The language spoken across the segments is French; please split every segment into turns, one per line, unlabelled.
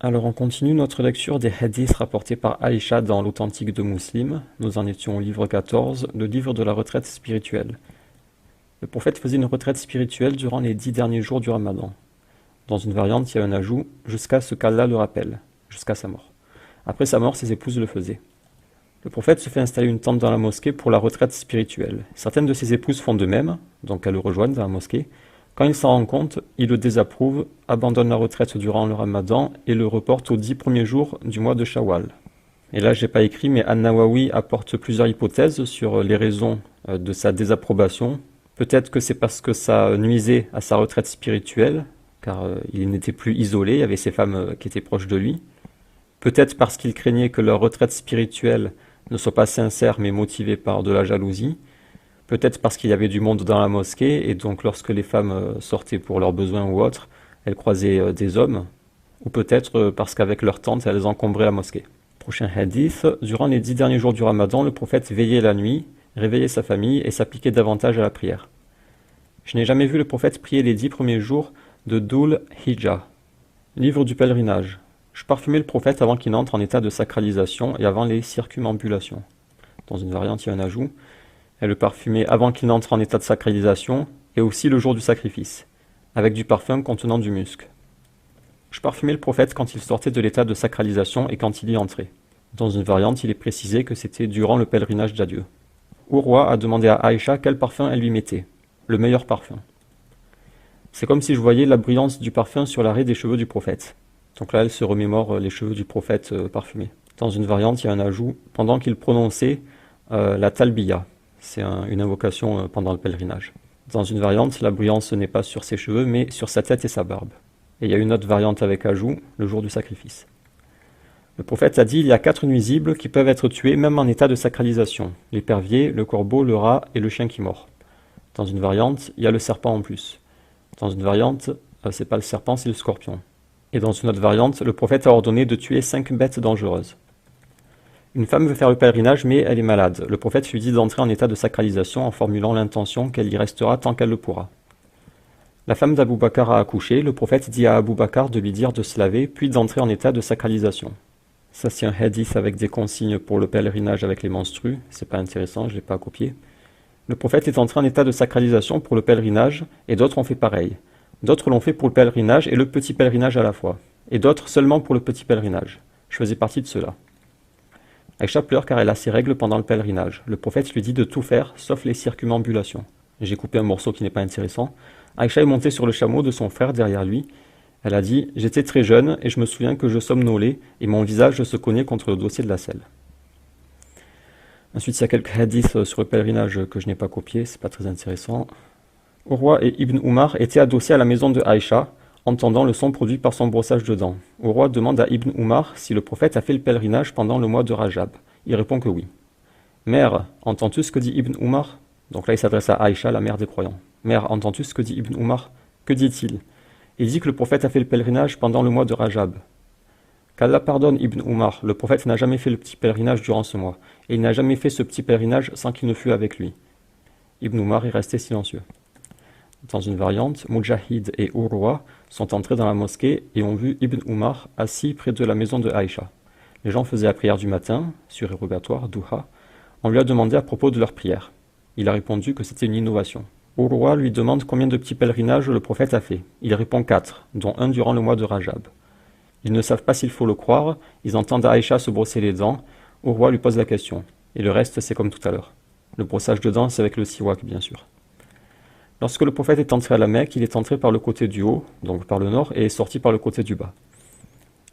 Alors on continue notre lecture des hadiths rapportés par Aïcha dans l'Authentique de Muslim. Nous en étions au livre 14, le livre de la retraite spirituelle. Le prophète faisait une retraite spirituelle durant les 10 derniers jours du Ramadan. Dans une variante, il y a un ajout, jusqu'à ce qu'Allah le rappelle, jusqu'à sa mort. Après sa mort, ses épouses le faisaient. Le prophète se fait installer une tente dans la mosquée pour la retraite spirituelle. Certaines de ses épouses font de même, donc elles le rejoignent dans la mosquée. Quand il s'en rend compte, il le désapprouve, abandonne la retraite durant le Ramadan et le reporte aux 10 premiers jours du mois de Shawwal. Et là, j'ai pas écrit, mais An-Nawawi apporte plusieurs hypothèses sur les raisons de sa désapprobation. Peut-être que c'est parce que ça nuisait à sa retraite spirituelle, car il n'était plus isolé, il y avait ses femmes qui étaient proches de lui. Peut-être parce qu'il craignait que leur retraite spirituelle ne soit pas sincère mais motivée par de la jalousie. Peut-être parce qu'il y avait du monde dans la mosquée et donc lorsque les femmes sortaient pour leurs besoins ou autres, elles croisaient des hommes. Ou peut-être parce qu'avec leur tente, elles encombraient la mosquée. Prochain hadith. Durant les 10 derniers jours du Ramadan, le prophète veillait la nuit, réveillait sa famille et s'appliquait davantage à la prière. Je n'ai jamais vu le prophète prier les 10 premiers jours de Dhul Hijjah. Livre du pèlerinage. Je parfumais le prophète avant qu'il n'entre en état de sacralisation et avant les circumambulations. Dans une variante, il y a un ajout. Elle le parfumait avant qu'il n'entre en état de sacralisation et aussi le jour du sacrifice, avec du parfum contenant du musc. Je parfumais le prophète quand il sortait de l'état de sacralisation et quand il y entrait. Dans une variante, il est précisé que c'était durant le pèlerinage d'adieu. Urwa a demandé à Aïcha quel parfum elle lui mettait. Le meilleur parfum. C'est comme si je voyais la brillance du parfum sur l'arrêt des cheveux du prophète. Donc là, elle se remémore les cheveux du prophète parfumés. Dans une variante, il y a un ajout, pendant qu'il prononçait la talbiya. C'est une invocation pendant le pèlerinage. Dans une variante, la brillance n'est pas sur ses cheveux, mais sur sa tête et sa barbe. Et il y a une autre variante avec ajout, le jour du sacrifice. Le prophète a dit, il y a 4 nuisibles qui peuvent être tués même en état de sacralisation. L'épervier, le corbeau, le rat et le chien qui mord. Dans une variante, il y a le serpent en plus. Dans une variante, c'est pas le serpent, c'est le scorpion. Et dans une autre variante, le prophète a ordonné de tuer 5 bêtes dangereuses. Une femme veut faire le pèlerinage, mais elle est malade. Le prophète lui dit d'entrer en état de sacralisation en formulant l'intention qu'elle y restera tant qu'elle le pourra. La femme d'Abou Bakr a accouché, le prophète dit à Abou Bakr de lui dire de se laver, puis d'entrer en état de sacralisation. Ça, c'est un hadith avec des consignes pour le pèlerinage avec les menstrues. C'est pas intéressant, je l'ai pas copié. Le prophète est entré en état de sacralisation pour le pèlerinage, et d'autres ont fait pareil. D'autres l'ont fait pour le pèlerinage et le petit pèlerinage à la fois. Et d'autres seulement pour le petit pèlerinage. Je faisais partie de ceux-là. Aïcha pleure car elle a ses règles pendant le pèlerinage. Le prophète lui dit de tout faire, sauf les circumambulations. J'ai coupé un morceau qui n'est pas intéressant. Aïcha est montée sur le chameau de son frère derrière lui. Elle a dit « J'étais très jeune et je me souviens que je somnolais et mon visage se cognait contre le dossier de la selle. » Ensuite, il y a quelques hadiths sur le pèlerinage que je n'ai pas copiés, c'est pas très intéressant. Urwa et Ibn Umar étaient adossés à la maison de Aïcha, entendant le son produit par son brossage de dents. Urwa demande à Ibn Umar si le prophète a fait le pèlerinage pendant le mois de Rajab. Il répond que oui. Mère, entends-tu ce que dit Ibn Umar? Donc là, il s'adresse à Aïcha, la mère des croyants. Mère, entends-tu ce que dit Ibn Umar? Que dit-il? Il dit que le prophète a fait le pèlerinage pendant le mois de Rajab. Qu'Allah pardonne Ibn Umar, le prophète n'a jamais fait le petit pèlerinage durant ce mois, et il n'a jamais fait ce petit pèlerinage sans qu'il ne fût avec lui. Ibn Umar est resté silencieux. Dans une variante, Mujahid et Urwa sont entrés dans la mosquée et ont vu Ibn Umar assis près de la maison de Aïcha. Les gens faisaient la prière du matin, surérogatoire, duha. On lui a demandé à propos de leur prière. Il a répondu que c'était une innovation. Urwa lui demande combien de petits pèlerinages le prophète a fait. Il répond 4, dont un durant le mois de Rajab. Ils ne savent pas s'il faut le croire, ils entendent Aïcha se brosser les dents. Urwa lui pose la question. Et le reste, c'est comme tout à l'heure. Le brossage de dents, c'est avec le siwak, bien sûr. Lorsque le prophète est entré à la Mecque, il est entré par le côté du haut, donc par le nord, et est sorti par le côté du bas.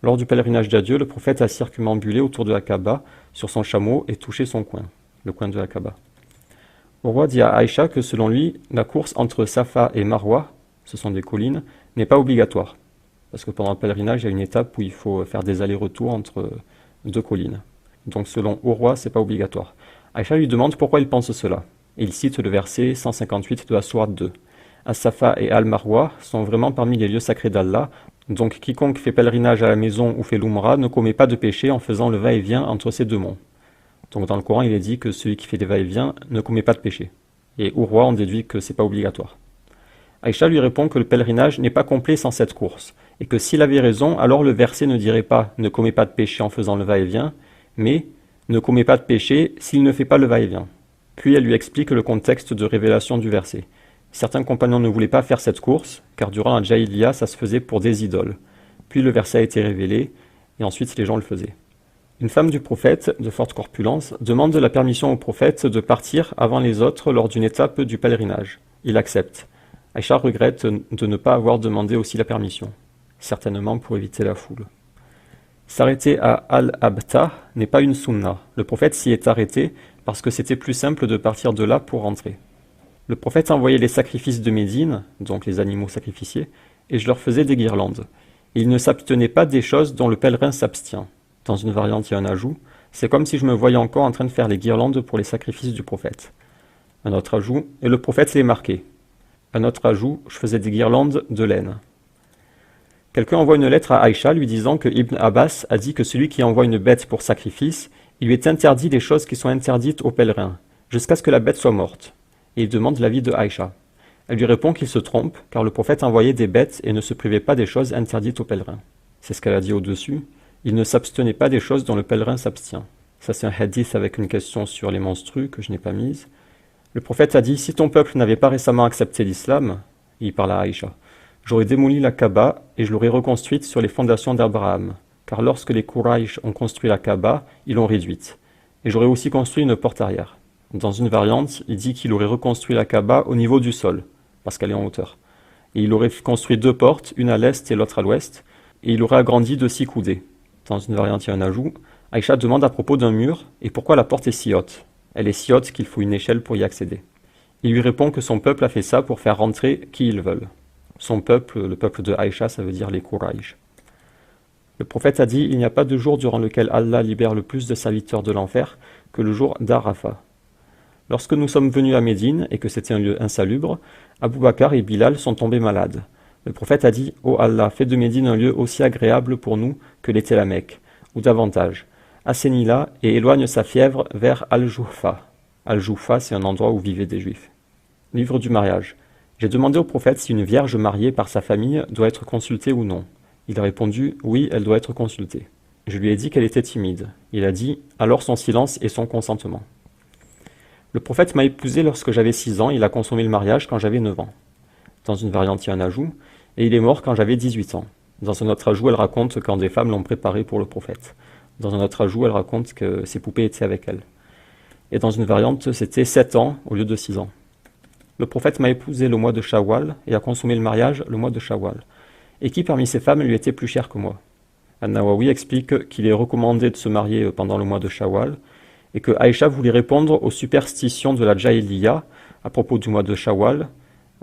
Lors du pèlerinage d'adieu, le prophète a circumambulé autour de la Kaaba sur son chameau et touché son coin, le coin de la Kaaba. Urwa dit à Aïcha que selon lui, la course entre Safa et Marwa, ce sont des collines, n'est pas obligatoire. Parce que pendant le pèlerinage, il y a une étape où il faut faire des allers-retours entre 2 collines. Donc selon Urwa, c'est pas obligatoire. Aïcha lui demande pourquoi il pense cela. Et il cite le verset 158 de la sourate 2. As-Safa et Al-Marwa sont vraiment parmi les lieux sacrés d'Allah, donc quiconque fait pèlerinage à la maison ou fait l'Umra ne commet pas de péché en faisant le va-et-vient entre ces 2 monts. Donc dans le Coran, il est dit que celui qui fait des va-et-vient ne commet pas de péché. Et Urwa, on déduit que c'est pas obligatoire. Aïcha lui répond que le pèlerinage n'est pas complet sans cette course, et que s'il avait raison, alors le verset ne dirait pas « ne commets pas de péché en faisant le va-et-vient », mais « ne commets pas de péché s'il ne fait pas le va-et-vient ». Puis elle lui explique le contexte de révélation du verset. Certains compagnons ne voulaient pas faire cette course, car durant la Jahiliya, ça se faisait pour des idoles. Puis le verset a été révélé, et ensuite les gens le faisaient. Une femme du prophète, de forte corpulence, demande la permission au prophète de partir avant les autres lors d'une étape du pèlerinage. Il accepte. Aïcha regrette de ne pas avoir demandé aussi la permission, certainement pour éviter la foule. S'arrêter à Al-Abtah n'est pas une sunna. Le prophète s'y est arrêté parce que c'était plus simple de partir de là pour rentrer. Le prophète envoyait les sacrifices de Médine, donc les animaux sacrificiés, et je leur faisais des guirlandes. Et il ne s'abstenait pas des choses dont le pèlerin s'abstient. Dans une variante, il y a un ajout. C'est comme si je me voyais encore en train de faire les guirlandes pour les sacrifices du prophète. Un autre ajout, et le prophète les marquait. Un autre ajout, je faisais des guirlandes de laine. Quelqu'un envoie une lettre à Aïcha lui disant que Ibn Abbas a dit que celui qui envoie une bête pour sacrifice, il lui est interdit les choses qui sont interdites aux pèlerins, jusqu'à ce que la bête soit morte. Et il demande l'avis de Aïcha. Elle lui répond qu'il se trompe, car le prophète envoyait des bêtes et ne se privait pas des choses interdites aux pèlerins. C'est ce qu'elle a dit au-dessus. Il ne s'abstenait pas des choses dont le pèlerin s'abstient. Ça, c'est un hadith avec une question sur les menstrues que je n'ai pas mise. Le prophète a dit, si ton peuple n'avait pas récemment accepté l'islam, il parle à Aïcha, j'aurais démoli la Kaaba et je l'aurais reconstruite sur les fondations d'Abraham, car lorsque les Quraysh ont construit la Kaaba, ils l'ont réduite. Et j'aurais aussi construit une porte arrière. Dans une variante, il dit qu'il aurait reconstruit la Kaaba au niveau du sol, parce qu'elle est en hauteur. Et il aurait construit 2 portes, une à l'est et l'autre à l'ouest, et il aurait agrandi de 6 coudées. Dans une variante, il y a un ajout. Aïcha demande à propos d'un mur, et pourquoi la porte est si haute. Elle est si haute qu'il faut une échelle pour y accéder. Il lui répond que son peuple a fait ça pour faire rentrer qui ils veulent. Son peuple, le peuple de Aïcha, ça veut dire les Quraysh. Le prophète a dit, il n'y a pas de jour durant lequel Allah libère le plus de serviteurs de l'enfer que le jour d'Arafat. Lorsque nous sommes venus à Médine et que c'était un lieu insalubre, Abu Bakr et Bilal sont tombés malades. Le prophète a dit « Ô Allah, fais de Médine un lieu aussi agréable pour nous que l'était la Mecque, ou davantage. Assainis-la et éloigne sa fièvre vers Al-Juhfa. » Al-Juhfa, c'est un endroit où vivaient des Juifs. Livre du mariage. J'ai demandé au prophète si une vierge mariée par sa famille doit être consultée ou non. Il a répondu « Oui, elle doit être consultée. » Je lui ai dit qu'elle était timide. Il a dit « Alors son silence et son consentement. » Le prophète m'a épousé lorsque j'avais 6 ans, il a consommé le mariage quand j'avais 9 ans. Dans une variante, il y a un ajout, et il est mort quand j'avais 18 ans. Dans un autre ajout, elle raconte quand des femmes l'ont préparé pour le prophète. Dans un autre ajout, elle raconte que ses poupées étaient avec elle. Et dans une variante, c'était 7 ans au lieu de 6 ans. Le prophète m'a épousé le mois de Shawwal et a consommé le mariage le mois de Shawwal. Et qui parmi ces femmes lui était plus chère que moi? An-Nawawi explique qu'il est recommandé de se marier pendant le mois de Shawwal, et que Aïcha voulait répondre aux superstitions de la Jahiliya à propos du mois de Shawwal,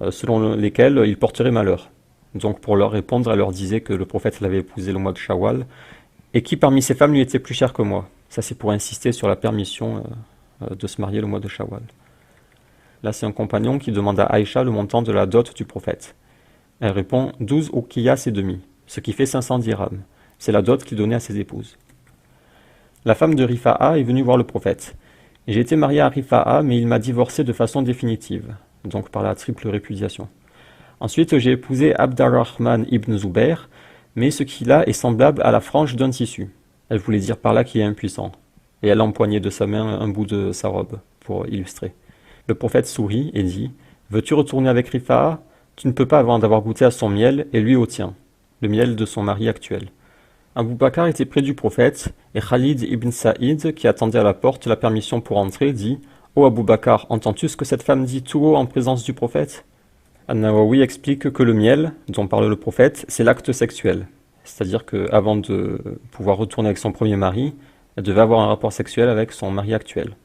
selon lesquelles il porterait malheur. Donc pour leur répondre, elle leur disait que le prophète l'avait épousé le mois de Shawwal, et qui parmi ces femmes lui était plus chère que moi. Ça c'est pour insister sur la permission de se marier le mois de Shawwal. Là c'est un compagnon qui demande à Aïcha le montant de la dot du prophète. Elle répond 12 uqiyas et demi, ce qui fait 500 dirhams. C'est la dot qu'il donnait à ses épouses. La femme de Rifa'a est venue voir le prophète. J'ai été marié à Rifa'a, mais il m'a divorcé de façon définitive, donc par la triple répudiation. Ensuite, j'ai épousé Abd-ar-Rahman ibn Zubair, mais ce qu'il a est semblable à la frange d'un tissu. Elle voulait dire par là qu'il est impuissant. Et elle empoignait de sa main un bout de sa robe, pour illustrer. Le prophète sourit et dit « Veux-tu retourner avec Rifa'a? Tu ne peux pas avant d'avoir goûté à son miel et lui au tien, le miel de son mari actuel. » Abu Bakr était près du prophète, et Khalid ibn Saïd, qui attendait à la porte la permission pour entrer, dit « Ô Abu Bakr, entends-tu ce que cette femme dit tout haut en présence du prophète ?» An-Nawawi explique que le miel, dont parle le prophète, c'est l'acte sexuel. C'est-à-dire qu'avant de pouvoir retourner avec son premier mari, elle devait avoir un rapport sexuel avec son mari actuel.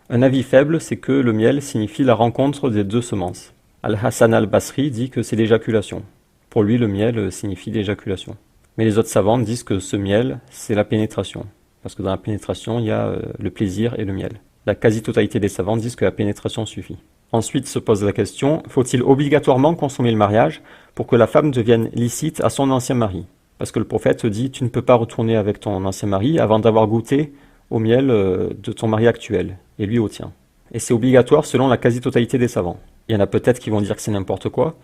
Un avis faible, c'est que le miel signifie la rencontre des 2 semences. Al-Hassan al-Basri dit que c'est l'éjaculation. Pour lui, le miel signifie l'éjaculation. Mais les autres savants disent que ce miel, c'est la pénétration. Parce que dans la pénétration, il y a le plaisir et le miel. La quasi-totalité des savants disent que la pénétration suffit. Ensuite se pose la question, faut-il obligatoirement consommer le mariage pour que la femme devienne licite à son ancien mari? Parce que le prophète dit, tu ne peux pas retourner avec ton ancien mari avant d'avoir goûté au miel de ton mari actuel, et lui au tien. Et c'est obligatoire selon la quasi-totalité des savants. Il y en a peut-être qui vont dire que c'est n'importe quoi.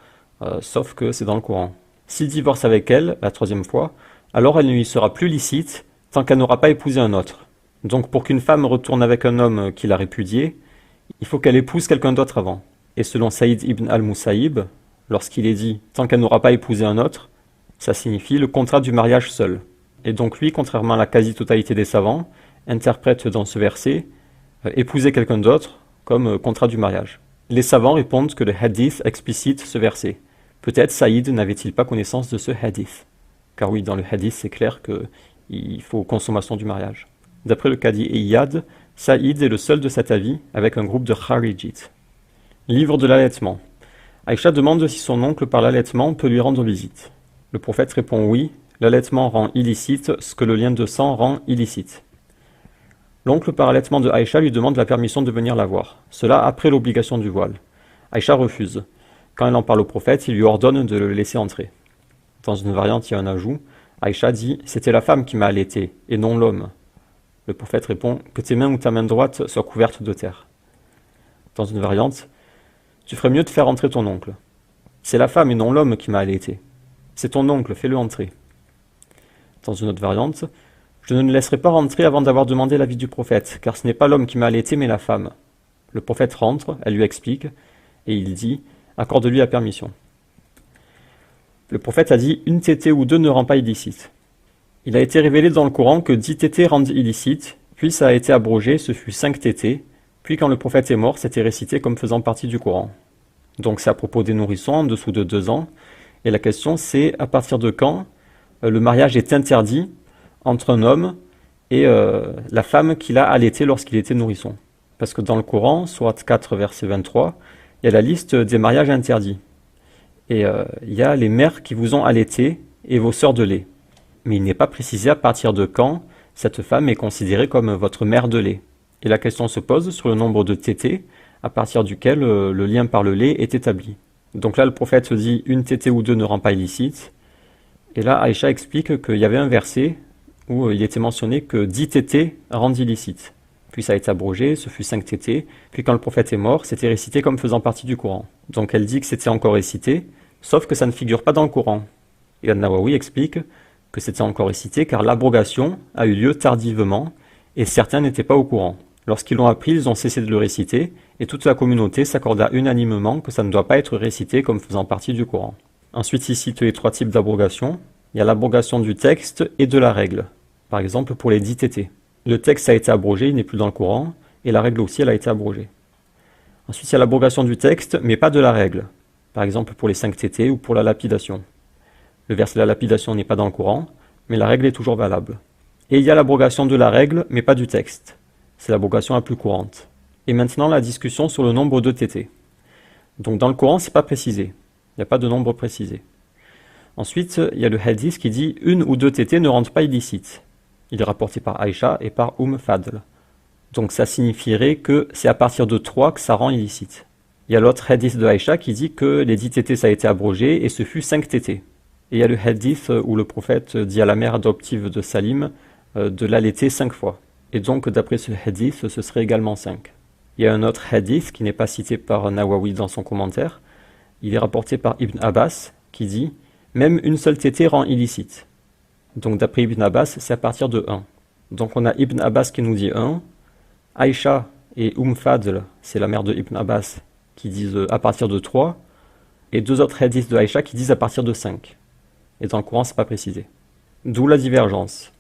sauf que c'est dans le Coran. S'il divorce avec elle, la troisième fois, alors elle ne lui sera plus licite tant qu'elle n'aura pas épousé un autre. Donc pour qu'une femme retourne avec un homme qui l'a répudié, il faut qu'elle épouse quelqu'un d'autre avant. Et selon Saïd ibn al-Musaïb, lorsqu'il est dit « tant qu'elle n'aura pas épousé un autre », ça signifie le contrat du mariage seul. Et donc lui, contrairement à la quasi-totalité des savants, interprète dans ce verset épouser quelqu'un d'autre comme contrat du mariage. Les savants répondent que le hadith explicite ce verset. Peut-être Saïd n'avait-il pas connaissance de ce hadith. Car oui, dans le hadith, c'est clair qu'il faut consommation du mariage. D'après le Qadi Iyad, Saïd est le seul de cet avis avec un groupe de Kharijites. Livre de l'allaitement. Aïcha demande si son oncle par l'allaitement peut lui rendre visite. Le prophète répond oui, l'allaitement rend illicite ce que le lien de sang rend illicite. L'oncle par allaitement de Aïcha lui demande la permission de venir la voir, cela après l'obligation du voile. Aïcha refuse. Quand elle en parle au prophète, il lui ordonne de le laisser entrer. Dans une variante, il y a un ajout. Aïcha dit « C'était la femme qui m'a allaité, et non l'homme ». Le prophète répond « Que tes mains ou ta main droite soient couvertes de terre ». Dans une variante, « Tu ferais mieux de faire entrer ton oncle. C'est la femme et non l'homme qui m'a allaité. C'est ton oncle, fais-le entrer. » Dans une autre variante, « Je ne le laisserai pas rentrer avant d'avoir demandé l'avis du prophète, car ce n'est pas l'homme qui m'a allaité, mais la femme. » Le prophète rentre, elle lui explique, et il dit « Accorde-lui la permission. » Le prophète a dit « Une tétée ou deux ne rend pas illicite. » Il a été révélé dans le Coran que 10 tétées rendent illicite, puis ça a été abrogé, ce fut 5 tétées, puis quand le prophète est mort, c'était récité comme faisant partie du Coran. Donc c'est à propos des nourrissons en dessous de 2 ans, et la question c'est à partir de quand le mariage est interdit entre un homme et la femme qu'il a allaité lorsqu'il était nourrisson. Parce que dans le Coran, sourate 4, verset 23, il y a la liste des mariages interdits. Et il y a les mères qui vous ont allaité et vos sœurs de lait. Mais il n'est pas précisé à partir de quand cette femme est considérée comme votre mère de lait. Et la question se pose sur le nombre de tétées à partir duquel le lien par le lait est établi. Donc là, le prophète dit « une tétée ou deux ne rend pas illicite ». Et là, Aïcha explique qu'il y avait un verset où il était mentionné que 10 tétées rendent illicite. Puis ça a été abrogé, ce fut 5 tétées. Puis quand le prophète est mort, c'était récité comme faisant partie du Coran. Donc elle dit que c'était encore récité, sauf que ça ne figure pas dans le Coran. Et An-Nawawi explique que c'était encore récité car l'abrogation a eu lieu tardivement et certains n'étaient pas au courant. Lorsqu'ils l'ont appris, ils ont cessé de le réciter et toute la communauté s'accorda unanimement que ça ne doit pas être récité comme faisant partie du Coran. Ensuite, il cite les 3 types d'abrogation. Il y a l'abrogation du texte et de la règle. Par exemple, pour les 10 tétées. Le texte a été abrogé, il n'est plus dans le Coran, et la règle aussi, elle a été abrogée. Ensuite, il y a l'abrogation du texte, mais pas de la règle. Par exemple, pour les 5 tétées ou pour la lapidation. Le verset de la lapidation n'est pas dans le Coran, mais la règle est toujours valable. Et il y a l'abrogation de la règle, mais pas du texte. C'est l'abrogation la plus courante. Et maintenant, la discussion sur le nombre de tétées. Donc dans le Coran, c'est pas précisé. Il n'y a pas de nombre précisé. Ensuite, il y a le hadith qui dit « une ou 2 tétées ne rendent pas illicite ». Il est rapporté par Aïcha et par Fadl. Donc ça signifierait que c'est à partir de 3 que ça rend illicite. Il y a l'autre hadith de Aïcha qui dit que les 10 tétées ça a été abrogé et ce fut 5 tétées. Et il y a le hadith où le prophète dit à la mère adoptive de Salim de l'allaiter 5 fois. Et donc d'après ce hadith, ce serait également 5. Il y a un autre hadith qui n'est pas cité par Nawawi dans son commentaire. Il est rapporté par Ibn Abbas qui dit « Même une seule tétée rend illicite ». Donc d'après Ibn Abbas, c'est à partir de 1. Donc on a Ibn Abbas qui nous dit 1, Aïcha et Fadl, c'est la mère de Ibn Abbas, qui disent à partir de 3, et 2 autres hadiths de Aïcha qui disent à partir de 5. Et dans le Coran, c'est pas précisé. D'où la divergence.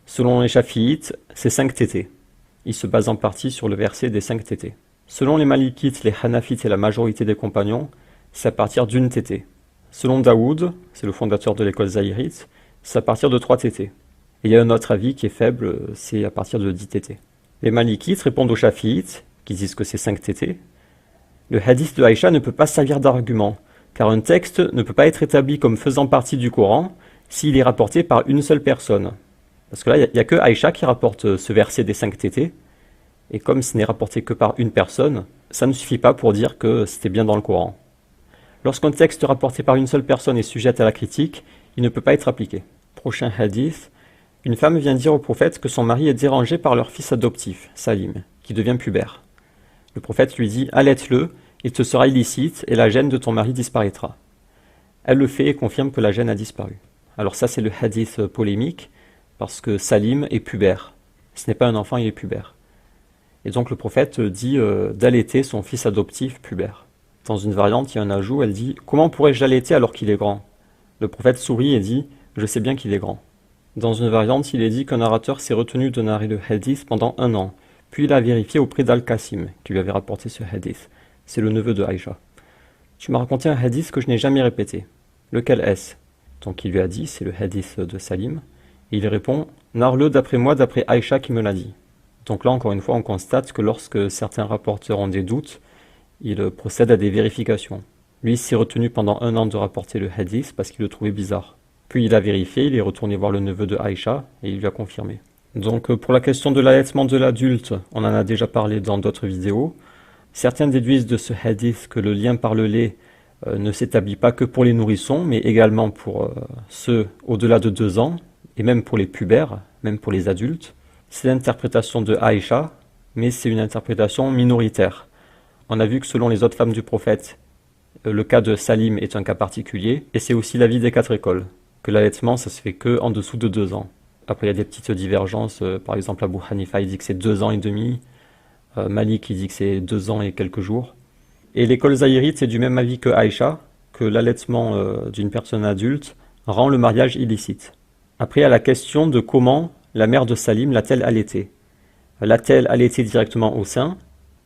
Selon les Chafiites, c'est 5 tétées. Ils se basent en partie sur le verset des 5 tétées. Selon les Malikites, les Hanafites et la majorité des compagnons, c'est à partir d'une tétée. Selon Daoud, c'est le fondateur de l'école zahirite, c'est à partir de 3 tétées. Et il y a un autre avis qui est faible, c'est à partir de 10 tétées. Les Malikites répondent aux Chafiites, qui disent que c'est 5 tétées. Le hadith de Aïcha ne peut pas servir d'argument, car un texte ne peut pas être établi comme faisant partie du Coran s'il est rapporté par une seule personne. Parce que là, il n'y a que Aïcha qui rapporte ce verset des 5 tétées, et comme ce n'est rapporté que par une personne, ça ne suffit pas pour dire que c'était bien dans le Coran. Lorsqu'un texte rapporté par une seule personne est sujet à la critique, il ne peut pas être appliqué. Prochain hadith. Une femme vient dire au prophète que son mari est dérangé par leur fils adoptif, Salim, qui devient pubère. Le prophète lui dit « Allaite-le, il te sera illicite et la gêne de ton mari disparaîtra. » Elle le fait et confirme que la gêne a disparu. Alors ça c'est le hadith polémique, parce que Salim est pubère. Ce n'est pas un enfant, il est pubère. Et donc le prophète dit d'allaiter son fils adoptif pubère. Dans une variante, il y a un ajout, elle dit « Comment pourrais-je l'allaiter alors qu'il est grand ?» Le prophète sourit et dit « Je sais bien qu'il est grand ». Dans une variante, il est dit qu'un narrateur s'est retenu de narrer le hadith pendant 1 an, puis il a vérifié auprès d'Al-Qasim, qui lui avait rapporté ce hadith. C'est le neveu de Aïcha. « Tu m'as raconté un hadith que je n'ai jamais répété. Lequel est-ce » Donc il lui a dit « C'est le hadith de Salim ». Et il répond « Narre-le d'après moi, d'après Aïcha qui me l'a dit ». Donc là, encore une fois, on constate que lorsque certains rapporteurs ont des doutes, ils procèdent à des vérifications. Lui s'est retenu pendant 1 an de rapporter le hadith parce qu'il le trouvait bizarre. Puis il a vérifié, il est retourné voir le neveu de Aïcha et il lui a confirmé. Donc pour la question de l'allaitement de l'adulte, on en a déjà parlé dans d'autres vidéos. Certains déduisent de ce hadith que le lien par le lait ne s'établit pas que pour les nourrissons, mais également pour ceux au-delà de 2 ans, et même pour les pubères, même pour les adultes. C'est l'interprétation de Aïcha, mais c'est une interprétation minoritaire. On a vu que selon les autres femmes du prophète, le cas de Salim est un cas particulier, et c'est aussi l'avis des 4 écoles, que l'allaitement ça se fait que en dessous de 2 ans. Après il y a des petites divergences, par exemple Abu Hanifa il dit que c'est 2 ans et demi, Malik il dit que c'est 2 ans et quelques jours. Et l'école zahirite est du même avis que Aïcha, que l'allaitement d'une personne adulte rend le mariage illicite. Après il y a la question de comment la mère de Salim l'a-t-elle allaité. L'a-t-elle allaité directement au sein?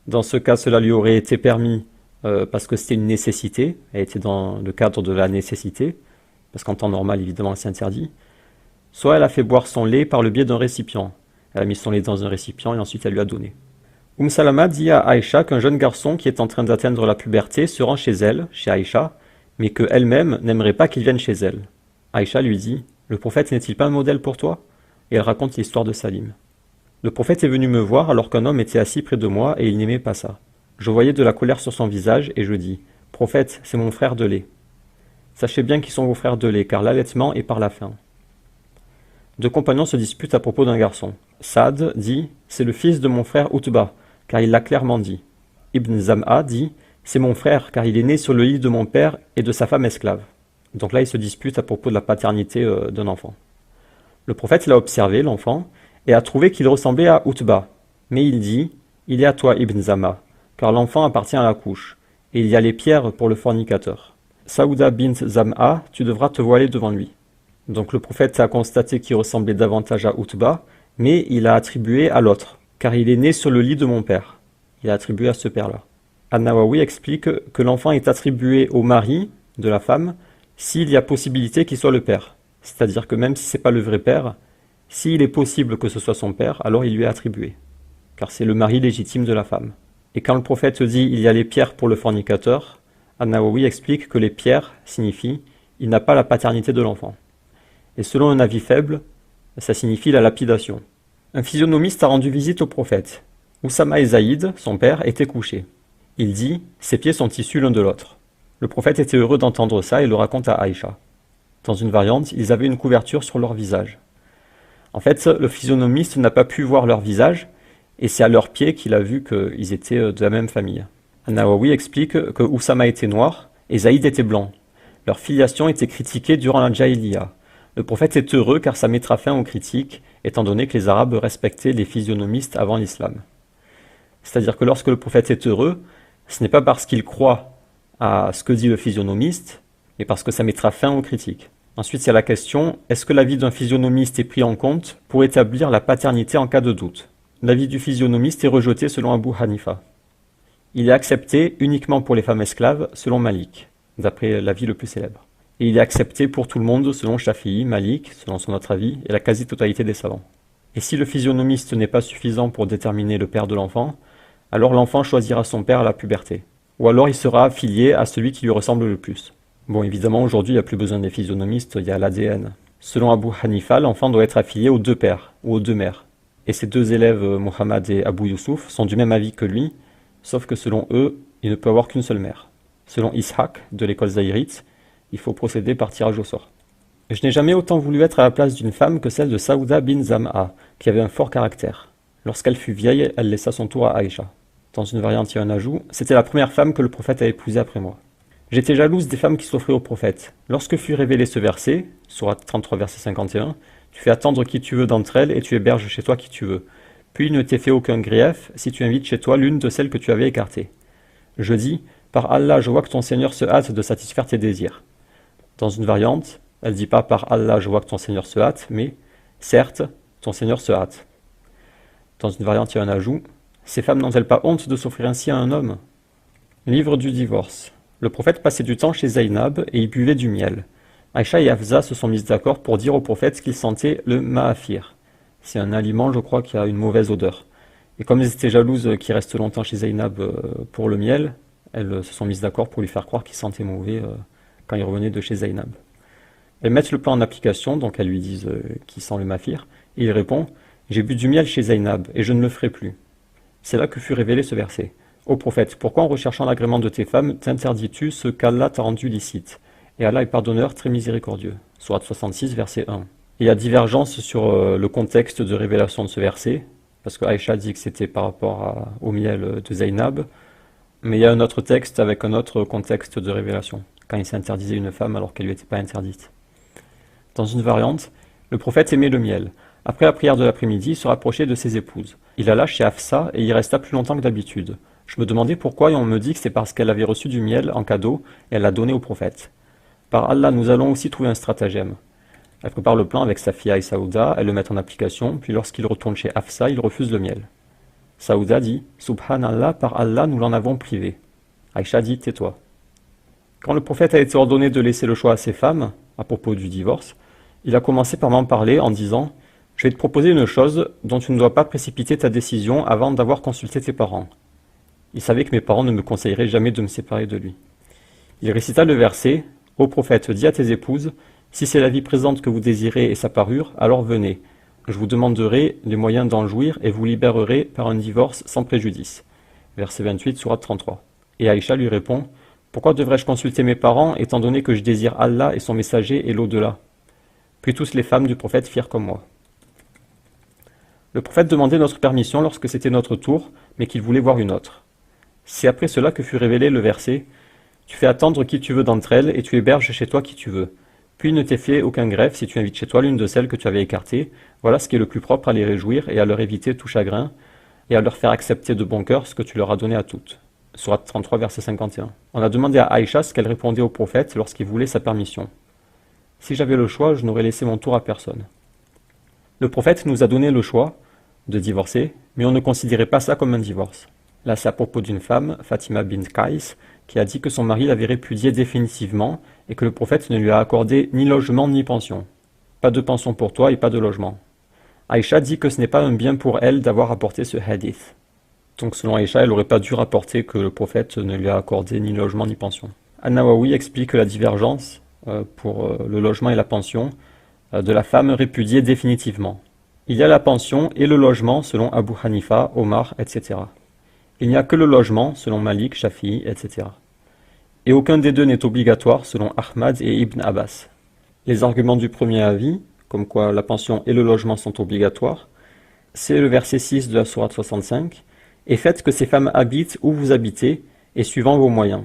Dans ce cas cela lui aurait été permis parce que c'était une nécessité, elle était dans le cadre de la nécessité, parce qu'en temps normal, évidemment, c'est interdit. Soit elle a fait boire son lait par le biais d'un récipient. Elle a mis son lait dans un récipient et ensuite elle lui a donné. Salama dit à Aïcha qu'un jeune garçon qui est en train d'atteindre la puberté se rend chez elle, chez Aïcha, mais qu'elle-même n'aimerait pas qu'il vienne chez elle. Aïcha lui dit « Le prophète n'est-il pas un modèle pour toi ?» Et elle raconte l'histoire de Salim. « Le prophète est venu me voir alors qu'un homme était assis près de moi et il n'aimait pas ça. Je voyais de la colère sur son visage et je dis « Prophète, c'est mon frère de lait. » Sachez bien qu'ils sont vos frères de lait, car l'allaitement est par la faim. 2 compagnons se disputent à propos d'un garçon. Saad dit « C'est le fils de mon frère Utba, car il l'a clairement dit. » Ibn Zam'a dit « C'est mon frère, car il est né sur le lit de mon père et de sa femme esclave. » Donc là, ils se disputent à propos de la paternité d'un enfant. Le prophète l'a observé, l'enfant, et a trouvé qu'il ressemblait à Utba. Mais il dit « Il est à toi, Ibn Zam'a, car l'enfant appartient à la couche, et il y a les pierres pour le fornicateur. Saouda bint Zam'a, tu devras te voiler devant lui. » Donc le prophète a constaté qu'il ressemblait davantage à Utba, mais il a attribué à l'autre, car il est né sur le lit de mon père. Il a attribué à ce père-là. An-Nawawi explique que l'enfant est attribué au mari de la femme s'il y a possibilité qu'il soit le père. C'est-à-dire que même si ce n'est pas le vrai père, s'il est possible que ce soit son père, alors il lui est attribué, car c'est le mari légitime de la femme. Et quand le prophète dit « il y a les pierres pour le fornicateur », An-Nawawi explique que les pierres signifient « il n'a pas la paternité de l'enfant ». Et selon un avis faible, ça signifie la lapidation. Un physionomiste a rendu visite au prophète. Oussama et Zaïd, son père, étaient couchés. Il dit « ses pieds sont issus l'un de l'autre ». Le prophète était heureux d'entendre ça et le raconte à Aïcha. Dans une variante, ils avaient une couverture sur leur visage. En fait, le physionomiste n'a pas pu voir leur visage, et c'est à leurs pieds qu'il a vu qu'ils étaient de la même famille. An-Nawawi explique que Oussama était noir et Zaïd était blanc. Leur filiation était critiquée durant la Jahiliya. Le prophète est heureux car ça mettra fin aux critiques, étant donné que les Arabes respectaient les physionomistes avant l'islam. C'est-à-dire que lorsque le prophète est heureux, ce n'est pas parce qu'il croit à ce que dit le physionomiste, mais parce que ça mettra fin aux critiques. Ensuite, il y a la question, est-ce que l'avis d'un physionomiste est pris en compte pour établir la paternité en cas de doute? L'avis du physionomiste est rejeté selon Abu Hanifa. Il est accepté uniquement pour les femmes esclaves selon Malik, d'après l'avis le plus célèbre. Et il est accepté pour tout le monde selon Shafi'i, Malik, selon son autre avis, et la quasi-totalité des savants. Et si le physionomiste n'est pas suffisant pour déterminer le père de l'enfant, alors l'enfant choisira son père à la puberté. Ou alors il sera affilié à celui qui lui ressemble le plus. Bon, évidemment, aujourd'hui, il n'y a plus besoin des physionomistes, il y a l'ADN. Selon Abu Hanifa, l'enfant doit être affilié aux 2 pères, ou aux 2 mères. Et ses 2 élèves, Muhammad et Abu Yusuf, sont du même avis que lui, sauf que selon eux, il ne peut avoir qu'une seule mère. Selon Ishaq, de l'école zahirite, il faut procéder par tirage au sort. Je n'ai jamais autant voulu être à la place d'une femme que celle de Saouda bin Zam'a, qui avait un fort caractère. Lorsqu'elle fut vieille, elle laissa son tour à Aïcha. Dans une variante, il y a un ajout, c'était la première femme que le prophète a épousée après moi. J'étais jalouse des femmes qui s'offraient au prophète. Lorsque fut révélé ce verset, sourate 33, verset 51, tu fais attendre qui tu veux d'entre elles et tu héberges chez toi qui tu veux. Puis il ne t'est fait aucun grief si tu invites chez toi l'une de celles que tu avais écartées. Je dis, par Allah, je vois que ton Seigneur se hâte de satisfaire tes désirs. Dans une variante, elle dit pas par Allah, je vois que ton Seigneur se hâte, mais certes, ton Seigneur se hâte. Dans une variante, il y a un ajout, ces femmes n'ont-elles pas honte de s'offrir ainsi à un homme? Livre du divorce. Le prophète passait du temps chez Zaynab et y buvait du miel. Aïcha et Hafsa se sont mises d'accord pour dire au prophète qu'ils sentaient le ma'afir. C'est un aliment, je crois, qui a une mauvaise odeur. Et comme elles étaient jalouses qu'il reste longtemps chez Zaynab pour le miel, elles se sont mises d'accord pour lui faire croire qu'il sentait mauvais quand il revenait de chez Zaynab. Elles mettent le plan en application, donc elles lui disent qu'il sent le ma'afir, et il répond « J'ai bu du miel chez Zaynab et je ne le ferai plus ». C'est là que fut révélé ce verset. Ô prophète, pourquoi en recherchant l'agrément de tes femmes t'interdis-tu ce qu'Allah t'a rendu licite? Et Allah est pardonneur, très miséricordieux. Sourate 66, verset 1. Il y a divergence sur le contexte de révélation de ce verset, parce que Aïcha dit que c'était par rapport au miel de Zaynab, mais il y a un autre texte avec un autre contexte de révélation, quand il s'interdisait une femme alors qu'elle lui était pas interdite. Dans une variante, le prophète aimait le miel. Après la prière de l'après-midi, il se rapprochait de ses épouses. Il alla chez Hafsa et y resta plus longtemps que d'habitude. Je me demandais pourquoi et on me dit que c'est parce qu'elle avait reçu du miel en cadeau et elle l'a donné au prophète. Par Allah, nous allons aussi trouver un stratagème. Elle prépare le plan avec sa fille et Saouda, elle le met en application, puis lorsqu'il retourne chez Hafsa, il refuse le miel. Saouda dit « Subhanallah, par Allah, nous l'en avons privé ». Aïcha dit « Tais-toi ». Quand le prophète a été ordonné de laisser le choix à ses femmes, à propos du divorce, il a commencé par m'en parler en disant « Je vais te proposer une chose dont tu ne dois pas précipiter ta décision avant d'avoir consulté tes parents. » Il savait que mes parents ne me conseilleraient jamais de me séparer de lui. Il récita le verset « Ô prophète, dis à tes épouses, si c'est la vie présente que vous désirez et sa parure, alors venez. Je vous demanderai les moyens d'en jouir et vous libérerez par un divorce sans préjudice. » Verset 28, sourate 33. Et Aïcha lui répond « Pourquoi devrais-je consulter mes parents étant donné que je désire Allah et son messager et l'au-delà ?» Puis toutes les femmes du prophète firent comme moi. Le prophète demandait notre permission lorsque c'était notre tour, mais qu'il voulait voir une autre. C'est après cela que fut révélé le verset « Tu fais attendre qui tu veux d'entre elles et tu héberges chez toi qui tu veux. Puis il ne t'est fait aucun greffe si tu invites chez toi l'une de celles que tu avais écartées. Voilà ce qui est le plus propre à les réjouir et à leur éviter tout chagrin et à leur faire accepter de bon cœur ce que tu leur as donné à toutes. » Sourate 33, verset 51. On a demandé à Aïcha ce qu'elle répondait au prophète lorsqu'il voulait sa permission. « Si j'avais le choix, je n'aurais laissé mon tour à personne. » Le prophète nous a donné le choix de divorcer, mais on ne considérait pas ça comme un divorce. Là, c'est à propos d'une femme, Fatima bint Qais, qui a dit que son mari l'avait répudiée définitivement et que le prophète ne lui a accordé ni logement ni pension. Pas de pension pour toi et pas de logement. Aïcha dit que ce n'est pas un bien pour elle d'avoir apporté ce hadith. Donc selon Aïcha, elle n'aurait pas dû rapporter que le prophète ne lui a accordé ni logement ni pension. An-Nawawi explique la divergence pour le logement et la pension de la femme répudiée définitivement. Il y a la pension et le logement selon Abu Hanifa, Omar, etc. Il n'y a que le logement selon Malik, Shafi'i, etc. Et aucun des deux n'est obligatoire selon Ahmad et Ibn Abbas. Les arguments du premier avis, comme quoi la pension et le logement sont obligatoires, c'est le verset 6 de la sourate 65, « Et faites que ces femmes habitent où vous habitez, et suivant vos moyens. »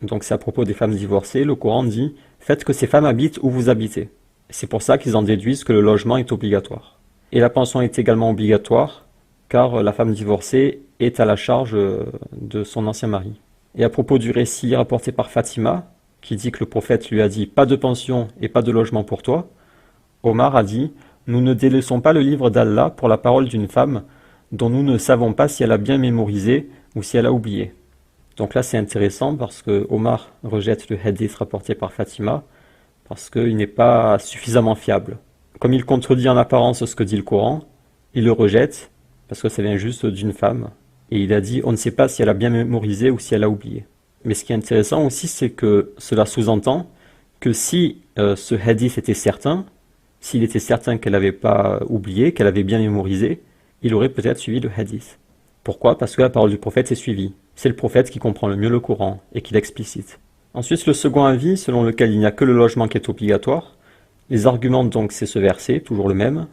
Donc c'est à propos des femmes divorcées, le Coran dit « Faites que ces femmes habitent où vous habitez. » C'est pour ça qu'ils en déduisent que le logement est obligatoire. Et la pension est également obligatoire, car la femme divorcée est à la charge de son ancien mari. Et à propos du récit rapporté par Fatima, qui dit que le prophète lui a dit « Pas de pension et pas de logement pour toi », Omar a dit « Nous ne délaissons pas le livre d'Allah pour la parole d'une femme dont nous ne savons pas si elle a bien mémorisé ou si elle a oublié. » Donc là c'est intéressant parce que Omar rejette le hadith rapporté par Fatima parce qu'il n'est pas suffisamment fiable. Comme il contredit en apparence ce que dit le Coran, il le rejette parce que ça vient juste d'une femme. Et il a dit, on ne sait pas si elle a bien mémorisé ou si elle a oublié. Mais ce qui est intéressant aussi, c'est que cela sous-entend que si ce hadith était certain, s'il était certain qu'elle n'avait pas oublié, qu'elle avait bien mémorisé, il aurait peut-être suivi le hadith. Pourquoi? Parce que la parole du prophète est suivie. C'est le prophète qui comprend le mieux le Coran et qui l'explicite. Ensuite, le second avis, selon lequel il n'y a que le logement qui est obligatoire. Les arguments, donc, c'est ce verset, toujours le même,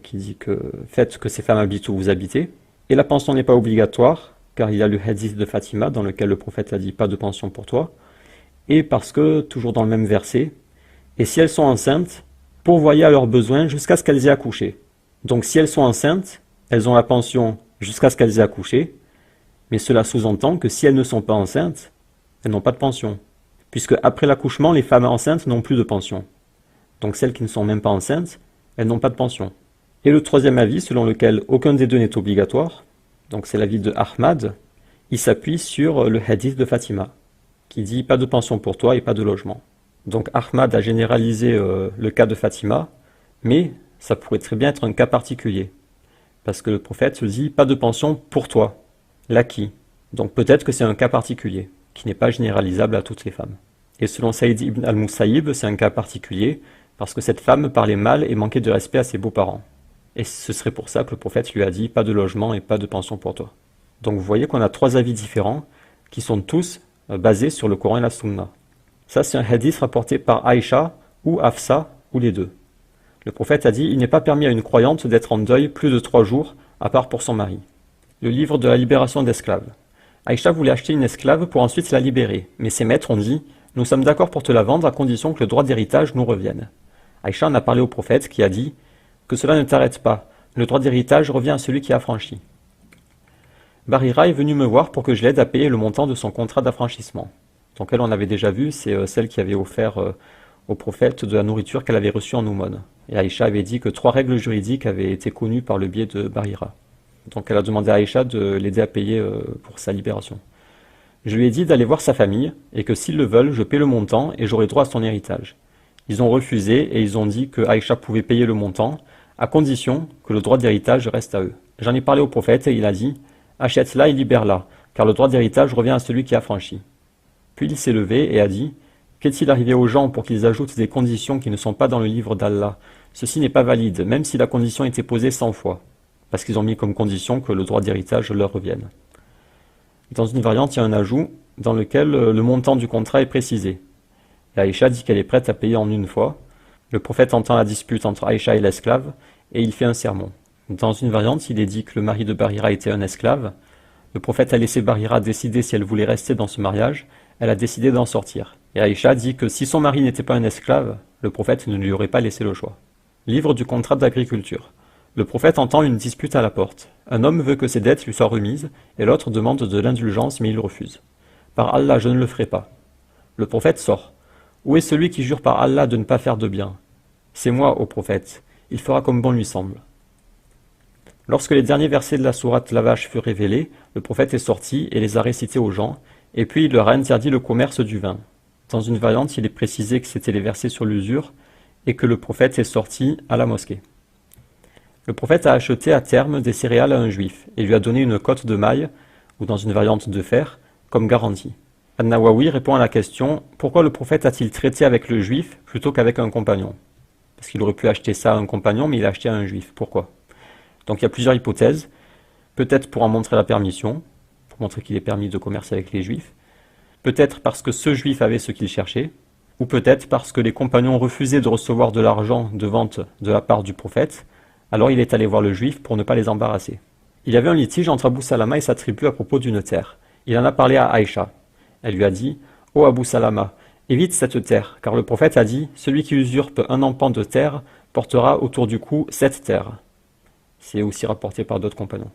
qui dit que faites que ces femmes habitent où vous habitez. Et la pension n'est pas obligatoire, car il y a le hadith de Fatima dans lequel le prophète a dit pas de pension pour toi. et parce que, toujours dans le même verset, et si elles sont enceintes, pourvoyez à leurs besoins jusqu'à ce qu'elles aient accouché. Donc si elles sont enceintes, elles ont la pension jusqu'à ce qu'elles aient accouché, mais cela sous-entend que si elles ne sont pas enceintes, elles n'ont pas de pension, puisque après l'accouchement, les femmes enceintes n'ont plus de pension. Donc celles qui ne sont même pas enceintes, elles n'ont pas de pension. Et le troisième avis, selon lequel aucun des deux n'est obligatoire, donc c'est l'avis de Ahmad, il s'appuie sur le hadith de Fatima, qui dit pas de pension pour toi et pas de logement. Donc Ahmad a généralisé le cas de Fatima, mais ça pourrait très bien être un cas particulier, parce que le prophète dit pas de pension pour toi, l'acquis. Donc peut-être que c'est un cas particulier, qui n'est pas généralisable à toutes les femmes. Et selon Saïd ibn al-Musayyib, c'est un cas particulier, parce que cette femme parlait mal et manquait de respect à ses beaux-parents. Et ce serait pour ça que le prophète lui a dit pas de logement et pas de pension pour toi. Donc vous voyez qu'on a trois avis différents, qui sont tous basés sur le Coran et la Sunna. Ça c'est un hadith rapporté par Aïcha, ou Hafsa, ou les deux. Le prophète a dit, il n'est pas permis à une croyante d'être en deuil plus de 3 jours, à part pour son mari. Le livre de la libération d'esclaves. Aïcha voulait acheter une esclave pour ensuite la libérer, mais ses maîtres ont dit, nous sommes d'accord pour te la vendre à condition que le droit d'héritage nous revienne. Aïcha en a parlé au prophète qui a dit, que cela ne t'arrête pas, le droit d'héritage revient à celui qui a franchi. Barira est venue me voir pour que je l'aide à payer le montant de son contrat d'affranchissement. Donc elle, on avait déjà vu, c'est celle qui avait offert au prophète de la nourriture qu'elle avait reçue en aumône. Et Aïcha avait dit que 3 règles juridiques avaient été connues par le biais de Barira. Donc elle a demandé à Aïcha de l'aider à payer pour sa libération. Je lui ai dit d'aller voir sa famille, et que s'ils le veulent, je paie le montant et j'aurai droit à son héritage. Ils ont refusé et ils ont dit que Aïcha pouvait payer le montant, à condition que le droit d'héritage reste à eux. J'en ai parlé au prophète et il a dit « Achète-la et libère-la, car le droit d'héritage revient à celui qui a franchi. » Puis il s'est levé et a dit « Qu'est-il arrivé aux gens pour qu'ils ajoutent des conditions qui ne sont pas dans le livre d'Allah? Ceci n'est pas valide, même si la condition était posée 100 fois, parce qu'ils ont mis comme condition que le droit d'héritage leur revienne. » Dans une variante, il y a un ajout dans lequel le montant du contrat est précisé. Et Aïcha dit qu'elle est prête à payer en une fois. Le prophète entend la dispute entre Aïcha et l'esclave, et il fait un sermon. Dans une variante, il est dit que le mari de Barira était un esclave. Le prophète a laissé Barira décider si elle voulait rester dans ce mariage. Elle a décidé d'en sortir. Et Aïcha dit que si son mari n'était pas un esclave, le prophète ne lui aurait pas laissé le choix. Livre du contrat d'agriculture. Le prophète entend une dispute à la porte. Un homme veut que ses dettes lui soient remises, et l'autre demande de l'indulgence, mais il refuse. Par Allah, je ne le ferai pas. Le prophète sort. Où est celui qui jure par Allah de ne pas faire de bien? C'est moi, ô prophète. Il fera comme bon lui semble. Lorsque les derniers versets de la sourate La Vache furent révélés, le prophète est sorti et les a récités aux gens, et puis il leur a interdit le commerce du vin. Dans une variante, il est précisé que c'était les versets sur l'usure, et que le prophète est sorti à la mosquée. Le prophète a acheté à terme des céréales à un juif, et lui a donné une cotte de maille, ou dans une variante de fer, comme garantie. An-Nawawi répond à la question « Pourquoi le prophète a-t-il traité avec le juif plutôt qu'avec un compagnon ?» Parce qu'il aurait pu acheter ça à un compagnon, mais il a acheté à un juif. Pourquoi? Donc il y a plusieurs hypothèses. Peut-être pour en montrer la permission, pour montrer qu'il est permis de commercer avec les juifs. Peut-être parce que ce juif avait ce qu'il cherchait. Ou peut-être parce que les compagnons refusaient de recevoir de l'argent de vente de la part du prophète. Alors il est allé voir le juif pour ne pas les embarrasser. Il y avait un litige entre Abu Salama et sa tribu à propos d'une terre. Il en a parlé à Aïcha. Elle lui a dit « Ô Abu Salama, évite cette terre, car le prophète a dit « Celui qui usurpe un empan de terre portera autour du cou 7 terres. » C'est aussi rapporté par d'autres compagnons.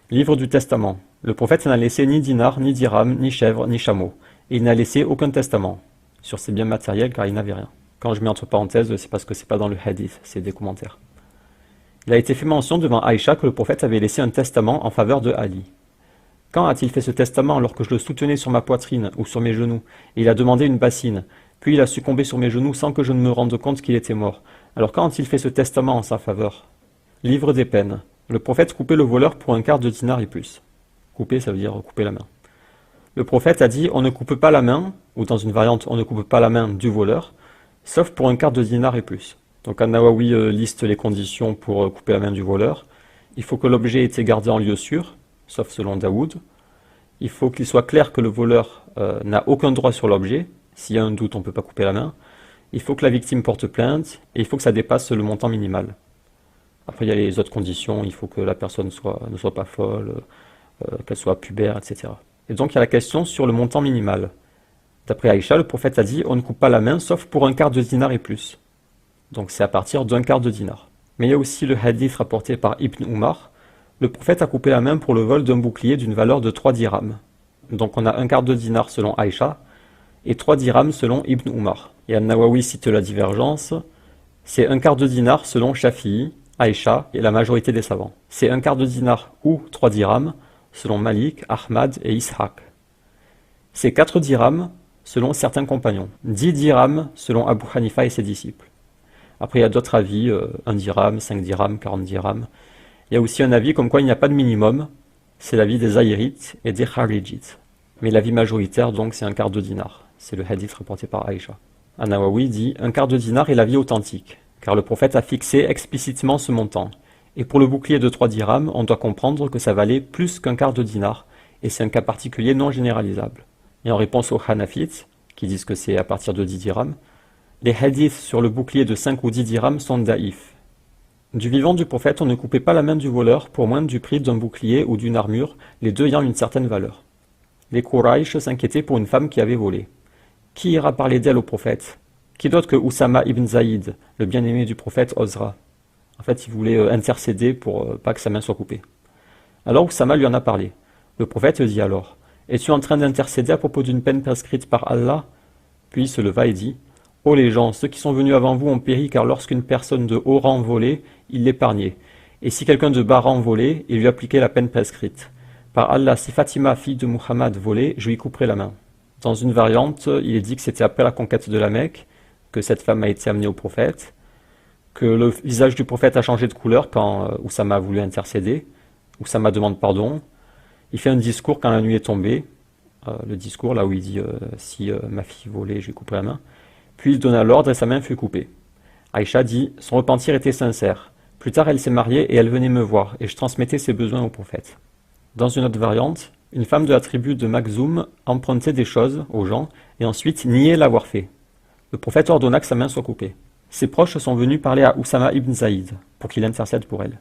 Livre du Testament. Le prophète n'a laissé ni dinar, ni dirham, ni chèvre, ni chameau. Et il n'a laissé aucun testament sur ses biens matériels car il n'avait rien. Quand je mets entre parenthèses, c'est parce que c'est pas dans le hadith, c'est des commentaires. Il a été fait mention devant Aïcha que le prophète avait laissé un testament en faveur de Ali. Quand a-t-il fait ce testament alors que je le soutenais sur ma poitrine ou sur mes genoux, et il a demandé une bassine, puis il a succombé sur mes genoux sans que je ne me rende compte qu'il était mort. Alors quand a-t-il fait ce testament en sa faveur? Livre des peines. Le prophète coupait le voleur pour un quart de dinar et plus. Couper, ça veut dire couper la main. Le prophète a dit, on ne coupe pas la main, ou dans une variante, on ne coupe pas la main du voleur, sauf pour un quart de dinar et plus. Donc An-Nawawi liste les conditions pour couper la main du voleur. Il faut que l'objet ait été gardé en lieu sûr, sauf selon Daoud. Il faut qu'il soit clair que le voleur n'a aucun droit sur l'objet. S'il y a un doute, on ne peut pas couper la main. Il faut que la victime porte plainte, et il faut que ça dépasse le montant minimal. Après, il y a les autres conditions. Il faut que la personne ne soit pas folle, qu'elle soit pubère, etc. Et donc, il y a la question sur le montant minimal. D'après Aïcha, le prophète a dit, on ne coupe pas la main sauf pour un quart de dinar et plus. Donc c'est à partir d'un quart de dinar. Mais il y a aussi le hadith rapporté par Ibn Umar. Le prophète a coupé la main pour le vol d'un bouclier d'une valeur de 3 dirhams. Donc on a un quart de dinar selon Aïcha et 3 dirhams selon Ibn Umar. Et An-Nawawi cite la divergence. C'est un quart de dinar selon Shafi'i, Aïcha et la majorité des savants. C'est un quart de dinar ou 3 dirhams selon Malik, Ahmad et Ishaq. C'est 4 dirhams selon certains compagnons. 10 dirhams selon Abu Hanifa et ses disciples. Après, il y a d'autres avis, 1 dirham, 5 dirhams, 40 dirhams. Il y a aussi un avis comme quoi il n'y a pas de minimum. C'est l'avis des Zahirites et des Kharijites. Mais l'avis majoritaire, donc, c'est un quart de dinar. C'est le hadith rapporté par Aïcha. An-Nawawi dit, un quart de dinar est l'avis authentique, car le prophète a fixé explicitement ce montant. Et pour le bouclier de 3 dirhams, on doit comprendre que ça valait plus qu'un quart de dinar, et c'est un cas particulier non généralisable. Et en réponse aux Hanafites, qui disent que c'est à partir de 10 dirhams, les hadiths sur le bouclier de 5 ou 10 dirhams sont daïfs. Du vivant du prophète, on ne coupait pas la main du voleur pour moins du prix d'un bouclier ou d'une armure, les deux ayant une certaine valeur. Les Quraysh s'inquiétaient pour une femme qui avait volé. Qui ira parler d'elle au prophète? Qui d'autre que Oussama ibn Zaïd, le bien-aimé du prophète, osera? En fait, il voulait intercéder pour pas que sa main soit coupée. Alors Oussama lui en a parlé. Le prophète dit alors, « Es-tu en train d'intercéder à propos d'une peine prescrite par Allah ?» Puis il se leva et dit, « Ô les gens, ceux qui sont venus avant vous ont péri, car lorsqu'une personne de haut rang volait, il l'épargnait. Et si quelqu'un de bas rang volait, il lui appliquait la peine prescrite. Par Allah, si Fatima, fille de Muhammad, volait, je lui couperai la main. » Dans une variante, il est dit que c'était après la conquête de la Mecque, que cette femme a été amenée au prophète, que le visage du prophète a changé de couleur quand Oussama a voulu intercéder. Oussama demande pardon. Il fait un discours quand la nuit est tombée. Le discours là où il dit si ma fille volait, je lui couperai la main. Puis il donna l'ordre et sa main fut coupée. Aïcha dit, son repentir était sincère. Plus tard, elle s'est mariée et elle venait me voir, et je transmettais ses besoins au prophète. Dans une autre variante, une femme de la tribu de Makhzoum empruntait des choses aux gens et ensuite niait l'avoir fait. Le prophète ordonna que sa main soit coupée. Ses proches sont venus parler à Oussama ibn Zaïd pour qu'il intercède pour elle.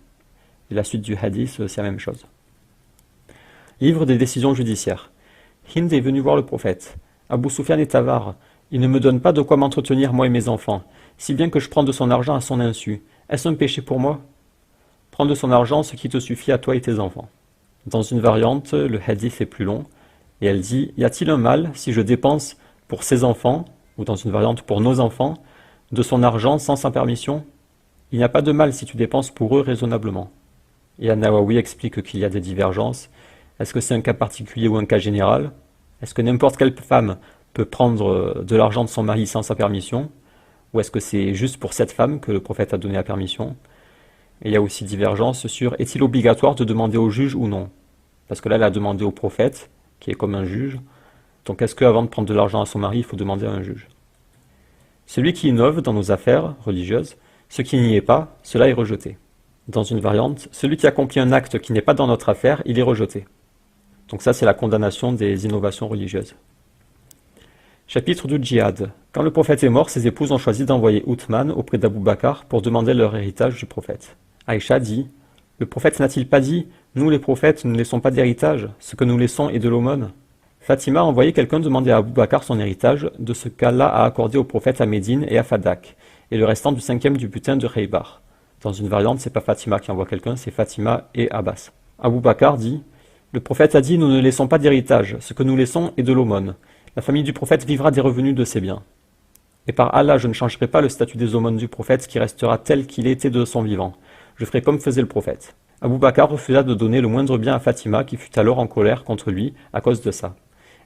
Et la suite du hadith, c'est la même chose. Livre des décisions judiciaires. Hind est venu voir le prophète. Abu Sufyan est avare. Il ne me donne pas de quoi m'entretenir, moi et mes enfants, si bien que je prends de son argent à son insu. Est-ce un péché pour moi? Prends de son argent ce qui te suffit à toi et tes enfants. Dans une variante, le hadith est plus long, et elle dit, y a-t-il un mal si je dépense pour ses enfants, ou dans une variante pour nos enfants, de son argent sans sa permission? Il n'y a pas de mal si tu dépenses pour eux raisonnablement. Et An-Nawawi explique qu'il y a des divergences. Est-ce que c'est un cas particulier ou un cas général? Est-ce que n'importe quelle femme peut prendre de l'argent de son mari sans sa permission? Ou est-ce que c'est juste pour cette femme que le prophète a donné la permission? Et il y a aussi divergence sur est-il obligatoire de demander au juge ou non? Parce que là, elle a demandé au prophète, qui est comme un juge. Donc est-ce qu'avant de prendre de l'argent à son mari, il faut demander à un juge? Celui qui innove dans nos affaires religieuses, ce qui n'y est pas, cela est rejeté. Dans une variante, celui qui accomplit un acte qui n'est pas dans notre affaire, il est rejeté. Donc ça, c'est la condamnation des innovations religieuses. Chapitre du djihad. Quand le prophète est mort, ses épouses ont choisi d'envoyer Uthman auprès d'Abou Bakr pour demander leur héritage du prophète. Aïcha dit, « Le prophète n'a-t-il pas dit, nous les prophètes, nous ne laissons pas d'héritage, ce que nous laissons est de l'aumône ?» Fatima a envoyé quelqu'un demander à Abou Bakr son héritage de ce qu'Allah a accordé au prophète à Médine et à Fadak, et le restant du 5e du butin de Khaybar. Dans une variante, c'est pas Fatima qui envoie quelqu'un, c'est Fatima et Abbas. Abou Bakr dit, « Le prophète a dit, nous ne laissons pas d'héritage, ce que nous laissons est de l'aumône. La famille du prophète vivra des revenus de ses biens. Et par Allah, je ne changerai pas le statut des aumônes du prophète qui restera tel qu'il était de son vivant. Je ferai comme faisait le prophète. » Abou Bakr refusa de donner le moindre bien à Fatima qui fut alors en colère contre lui à cause de ça.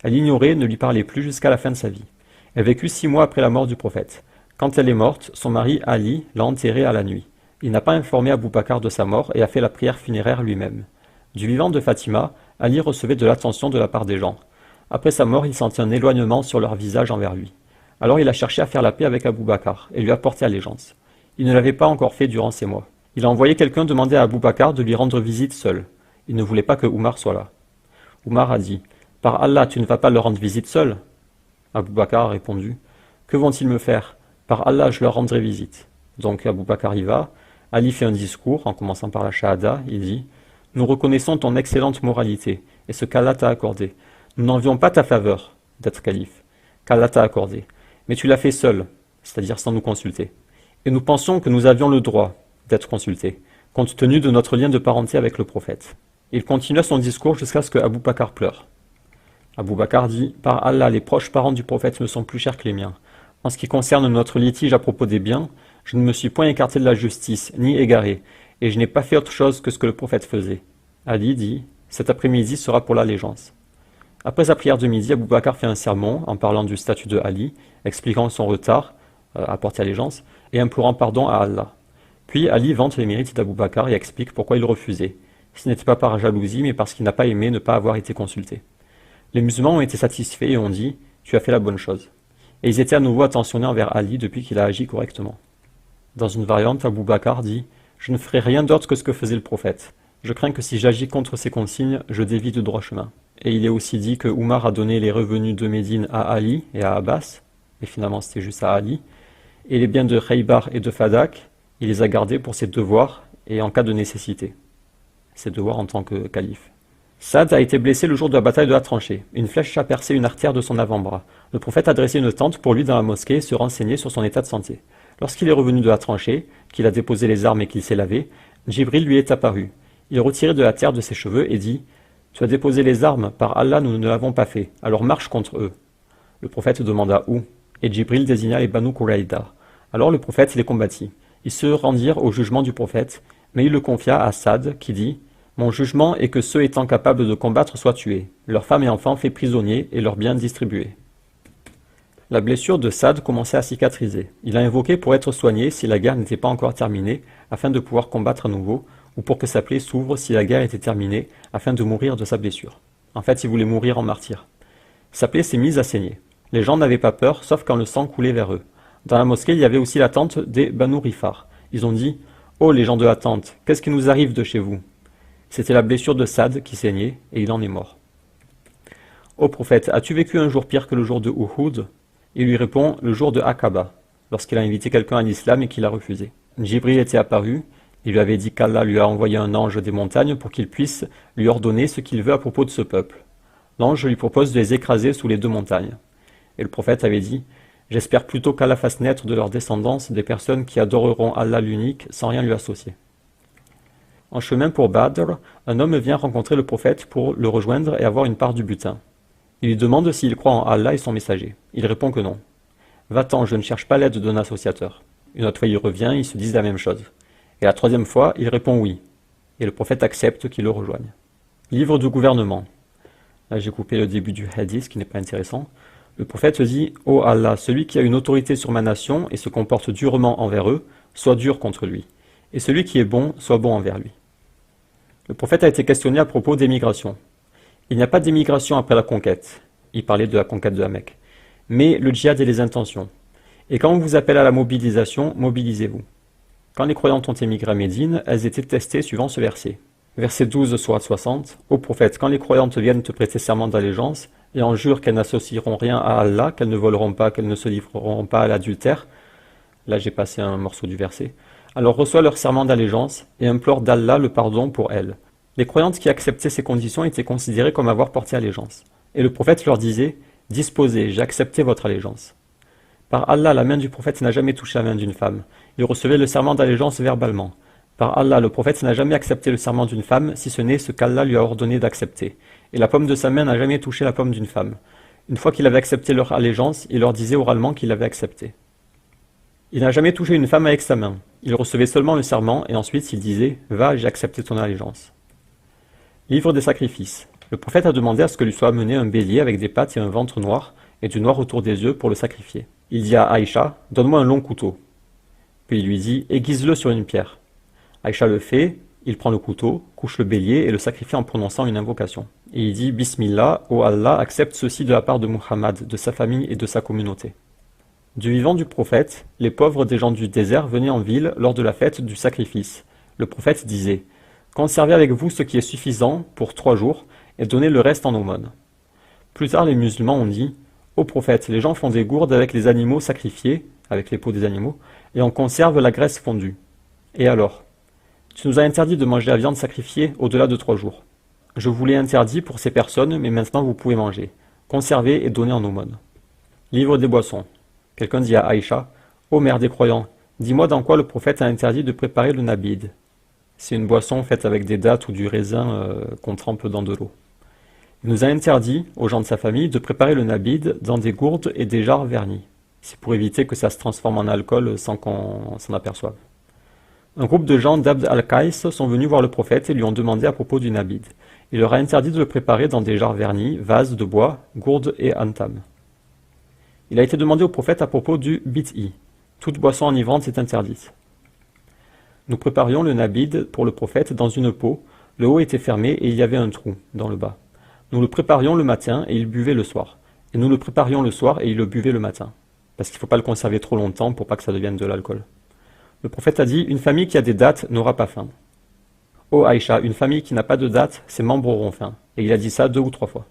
Elle l'ignorait et ne lui parlait plus jusqu'à la fin de sa vie. Elle vécut 6 mois après la mort du prophète. Quand elle est morte, son mari Ali l'a enterrée à la nuit. Il n'a pas informé Abou Bakr de sa mort et a fait la prière funéraire lui-même. Du vivant de Fatima, Ali recevait de l'attention de la part des gens. Après sa mort, il sentit un éloignement sur leur visage envers lui. Alors il a cherché à faire la paix avec Abou Bakr et lui a porté allégeance. Il ne l'avait pas encore fait durant ces mois. Il a envoyé quelqu'un demander à Abou Bakr de lui rendre visite seul. Il ne voulait pas que Oumar soit là. Oumar a dit, « Par Allah, tu ne vas pas leur rendre visite seul ?» Abou Bakr a répondu, « Que vont-ils me faire? Par Allah, je leur rendrai visite. » Donc Abou Bakr y va. Ali fait un discours, en commençant par la Shahada. Il dit, « Nous reconnaissons ton excellente moralité et ce qu'Allah t'a accordé. Nous n'envions pas ta faveur d'être calife. qu'Allah t'a accordé. Mais tu l'as fait seul, c'est-à-dire sans nous consulter. Et nous pensions que nous avions le droit d'être consultés, compte tenu de notre lien de parenté avec le prophète. Il continua son discours jusqu'à ce que Abu Bakr pleure. Abu Bakr dit « Par Allah, les proches parents du prophète me sont plus chers que les miens. En ce qui concerne notre litige à propos des biens, je ne me suis point écarté de la justice, ni égaré, et je n'ai pas fait autre chose que ce que le prophète faisait. » Ali dit « Cet après-midi sera pour l'allégeance. » Après sa prière de midi, Abu Bakr fait un sermon en parlant du statut de Ali, expliquant son retard à porter allégeance, et implorant pardon à Allah. Puis Ali vante les mérites d'Abu Bakr et explique pourquoi il refusait. Ce n'était pas par jalousie, mais parce qu'il n'a pas aimé ne pas avoir été consulté. Les musulmans ont été satisfaits et ont dit « Tu as fait la bonne chose ». Et ils étaient à nouveau attentionnés envers Ali depuis qu'il a agi correctement. Dans une variante, Abu Bakr dit « Je ne ferai rien d'autre que ce que faisait le prophète. Je crains que si j'agis contre ses consignes, je dévie de droit chemin. » Et il est aussi dit que Oumar a donné les revenus de Médine à Ali et à Abbas, et finalement c'était juste à Ali, et les biens de Khaybar et de Fadak, il les a gardés pour ses devoirs et en cas de nécessité. Ses devoirs en tant que calife. Saad a été blessé le jour de la bataille de la tranchée. Une flèche a percé une artère de son avant-bras. Le prophète a dressé une tente pour lui dans la mosquée et se renseigner sur son état de santé. Lorsqu'il est revenu de la tranchée, qu'il a déposé les armes et qu'il s'est lavé, Djibril lui est apparu. Il retirait de la terre de ses cheveux et dit « Tu as déposé les armes, par Allah nous ne l'avons pas fait, alors marche contre eux. » Le prophète demanda où, et Djibril désigna les Banu Quraïda. Alors le prophète les combattit. Ils se rendirent au jugement du prophète, mais il le confia à Saad qui dit « Mon jugement est que ceux étant capables de combattre soient tués, leurs femmes et enfants faits prisonniers et leurs biens distribués. » La blessure de Saad commençait à cicatriser. Il a invoqué pour être soigné si la guerre n'était pas encore terminée, afin de pouvoir combattre à nouveau, ou pour que sa plaie s'ouvre si la guerre était terminée, afin de mourir de sa blessure. En fait, il voulait mourir en martyr. Sa plaie s'est mise à saigner. Les gens n'avaient pas peur, sauf quand le sang coulait vers eux. Dans la mosquée, il y avait aussi la tente des Banu Rifar. Ils ont dit « Oh les gens de la tente, qu'est-ce qui nous arrive de chez vous ?» C'était la blessure de Saad qui saignait, et il en est mort. « Ô prophète, as-tu vécu un jour pire que le jour de Uhud ?» Il lui répond « Le jour de Aqaba », lorsqu'il a invité quelqu'un à l'islam et qu'il a refusé. Djibril était apparu, il lui avait dit qu'Allah lui a envoyé un ange des montagnes pour qu'il puisse lui ordonner ce qu'il veut à propos de ce peuple. L'ange lui propose de les écraser sous les deux montagnes. Et le prophète avait dit « J'espère plutôt qu'Allah fasse naître de leur descendance des personnes qui adoreront Allah l'unique sans rien lui associer. » En chemin pour Badr, un homme vient rencontrer le prophète pour le rejoindre et avoir une part du butin. Il lui demande s'il croit en Allah et son messager. Il répond que non. « Va-t'en, je ne cherche pas l'aide d'un associateur. » Une autre fois il revient, ils se disent la même chose. Et la troisième fois, il répond oui. Et le prophète accepte qu'il le rejoigne. Livre du gouvernement. Là j'ai coupé le début du hadith, ce qui n'est pas intéressant. Le prophète dit « Ô Allah, celui qui a une autorité sur ma nation et se comporte durement envers eux, soit dur contre lui. Et celui qui est bon, soit bon envers lui. » Le prophète a été questionné à propos d'émigration. Il n'y a pas d'émigration après la conquête. Il parlait de la conquête de la Mecque. Mais le djihad et les intentions. Et quand on vous appelle à la mobilisation, mobilisez-vous. Quand les croyantes ont émigré à Médine, elles étaient testées suivant ce verset. Verset 12, sourate 60. Ô prophète, quand les croyantes viennent te prêter serment d'allégeance, et en jurent qu'elles n'associeront rien à Allah, qu'elles ne voleront pas, qu'elles ne se livreront pas à l'adultère, là j'ai passé un morceau du verset, alors reçois leur serment d'allégeance et implore d'Allah le pardon pour elles. Les croyantes qui acceptaient ces conditions étaient considérées comme avoir porté allégeance. Et le prophète leur disait « Disposez, j'ai accepté votre allégeance. » Par Allah, la main du prophète n'a jamais touché la main d'une femme. Il recevait le serment d'allégeance verbalement. Par Allah, le prophète n'a jamais accepté le serment d'une femme, si ce n'est ce qu'Allah lui a ordonné d'accepter. Et la paume de sa main n'a jamais touché la paume d'une femme. Une fois qu'il avait accepté leur allégeance, il leur disait oralement qu'il l'avait accepté. Il n'a jamais touché une femme avec sa main. Il recevait seulement le serment, et ensuite il disait « Va, j'ai accepté ton allégeance. » Livre des sacrifices. Le prophète a demandé à ce que lui soit amené un bélier avec des pattes et un ventre noir, et du noir autour des yeux pour le sacrifier. Il dit à Aïcha, « Donne-moi un long couteau. » Puis il lui dit, « Aiguise-le sur une pierre. » Aïcha le fait, il prend le couteau, couche le bélier et le sacrifie en prononçant une invocation. Et il dit, « Bismillah, ô Allah, accepte ceci de la part de Muhammad, de sa famille et de sa communauté. » Du vivant du prophète, les pauvres des gens du désert venaient en ville lors de la fête du sacrifice. Le prophète disait, « Conservez avec vous ce qui est suffisant pour 3 jours et donnez le reste en aumône. » Plus tard, les musulmans ont dit, « Ô prophète, les gens font des gourdes avec les animaux sacrifiés, avec les peaux des animaux, et on conserve la graisse fondue. Et alors? Tu nous as interdit de manger la viande sacrifiée au-delà de 3 jours. Je vous l'ai interdit pour ces personnes, mais maintenant vous pouvez manger. Conservez et donnez en aumône. » Livre des boissons. Quelqu'un dit à Aïcha, « Ô mère des croyants, dis-moi dans quoi le prophète a interdit de préparer le nabid. » C'est une boisson faite avec des dattes ou du raisin qu'on trempe dans de l'eau. Il nous a interdit, aux gens de sa famille, de préparer le nabid dans des gourdes et des jarres vernis. C'est pour éviter que ça se transforme en alcool sans qu'on s'en aperçoive. Un groupe de gens d'Abd al-Qais sont venus voir le prophète et lui ont demandé à propos du nabid. Il leur a interdit de le préparer dans des jarres vernis, vases de bois, gourdes et antam. Il a été demandé au prophète à propos du bit'i. Toute boisson enivrante est interdite. Nous préparions le nabid pour le prophète dans une pot. Le haut était fermé et il y avait un trou dans le bas. Nous le préparions le matin et il buvait le soir. Et nous le préparions le soir et il le buvait le matin. Parce qu'il ne faut pas le conserver trop longtemps pour pas que ça devienne de l'alcool. Le prophète a dit, une famille qui a des dattes n'aura pas faim. Ô Aïcha, une famille qui n'a pas de dattes, ses membres auront faim. Et il a dit ça 2 ou 3 fois.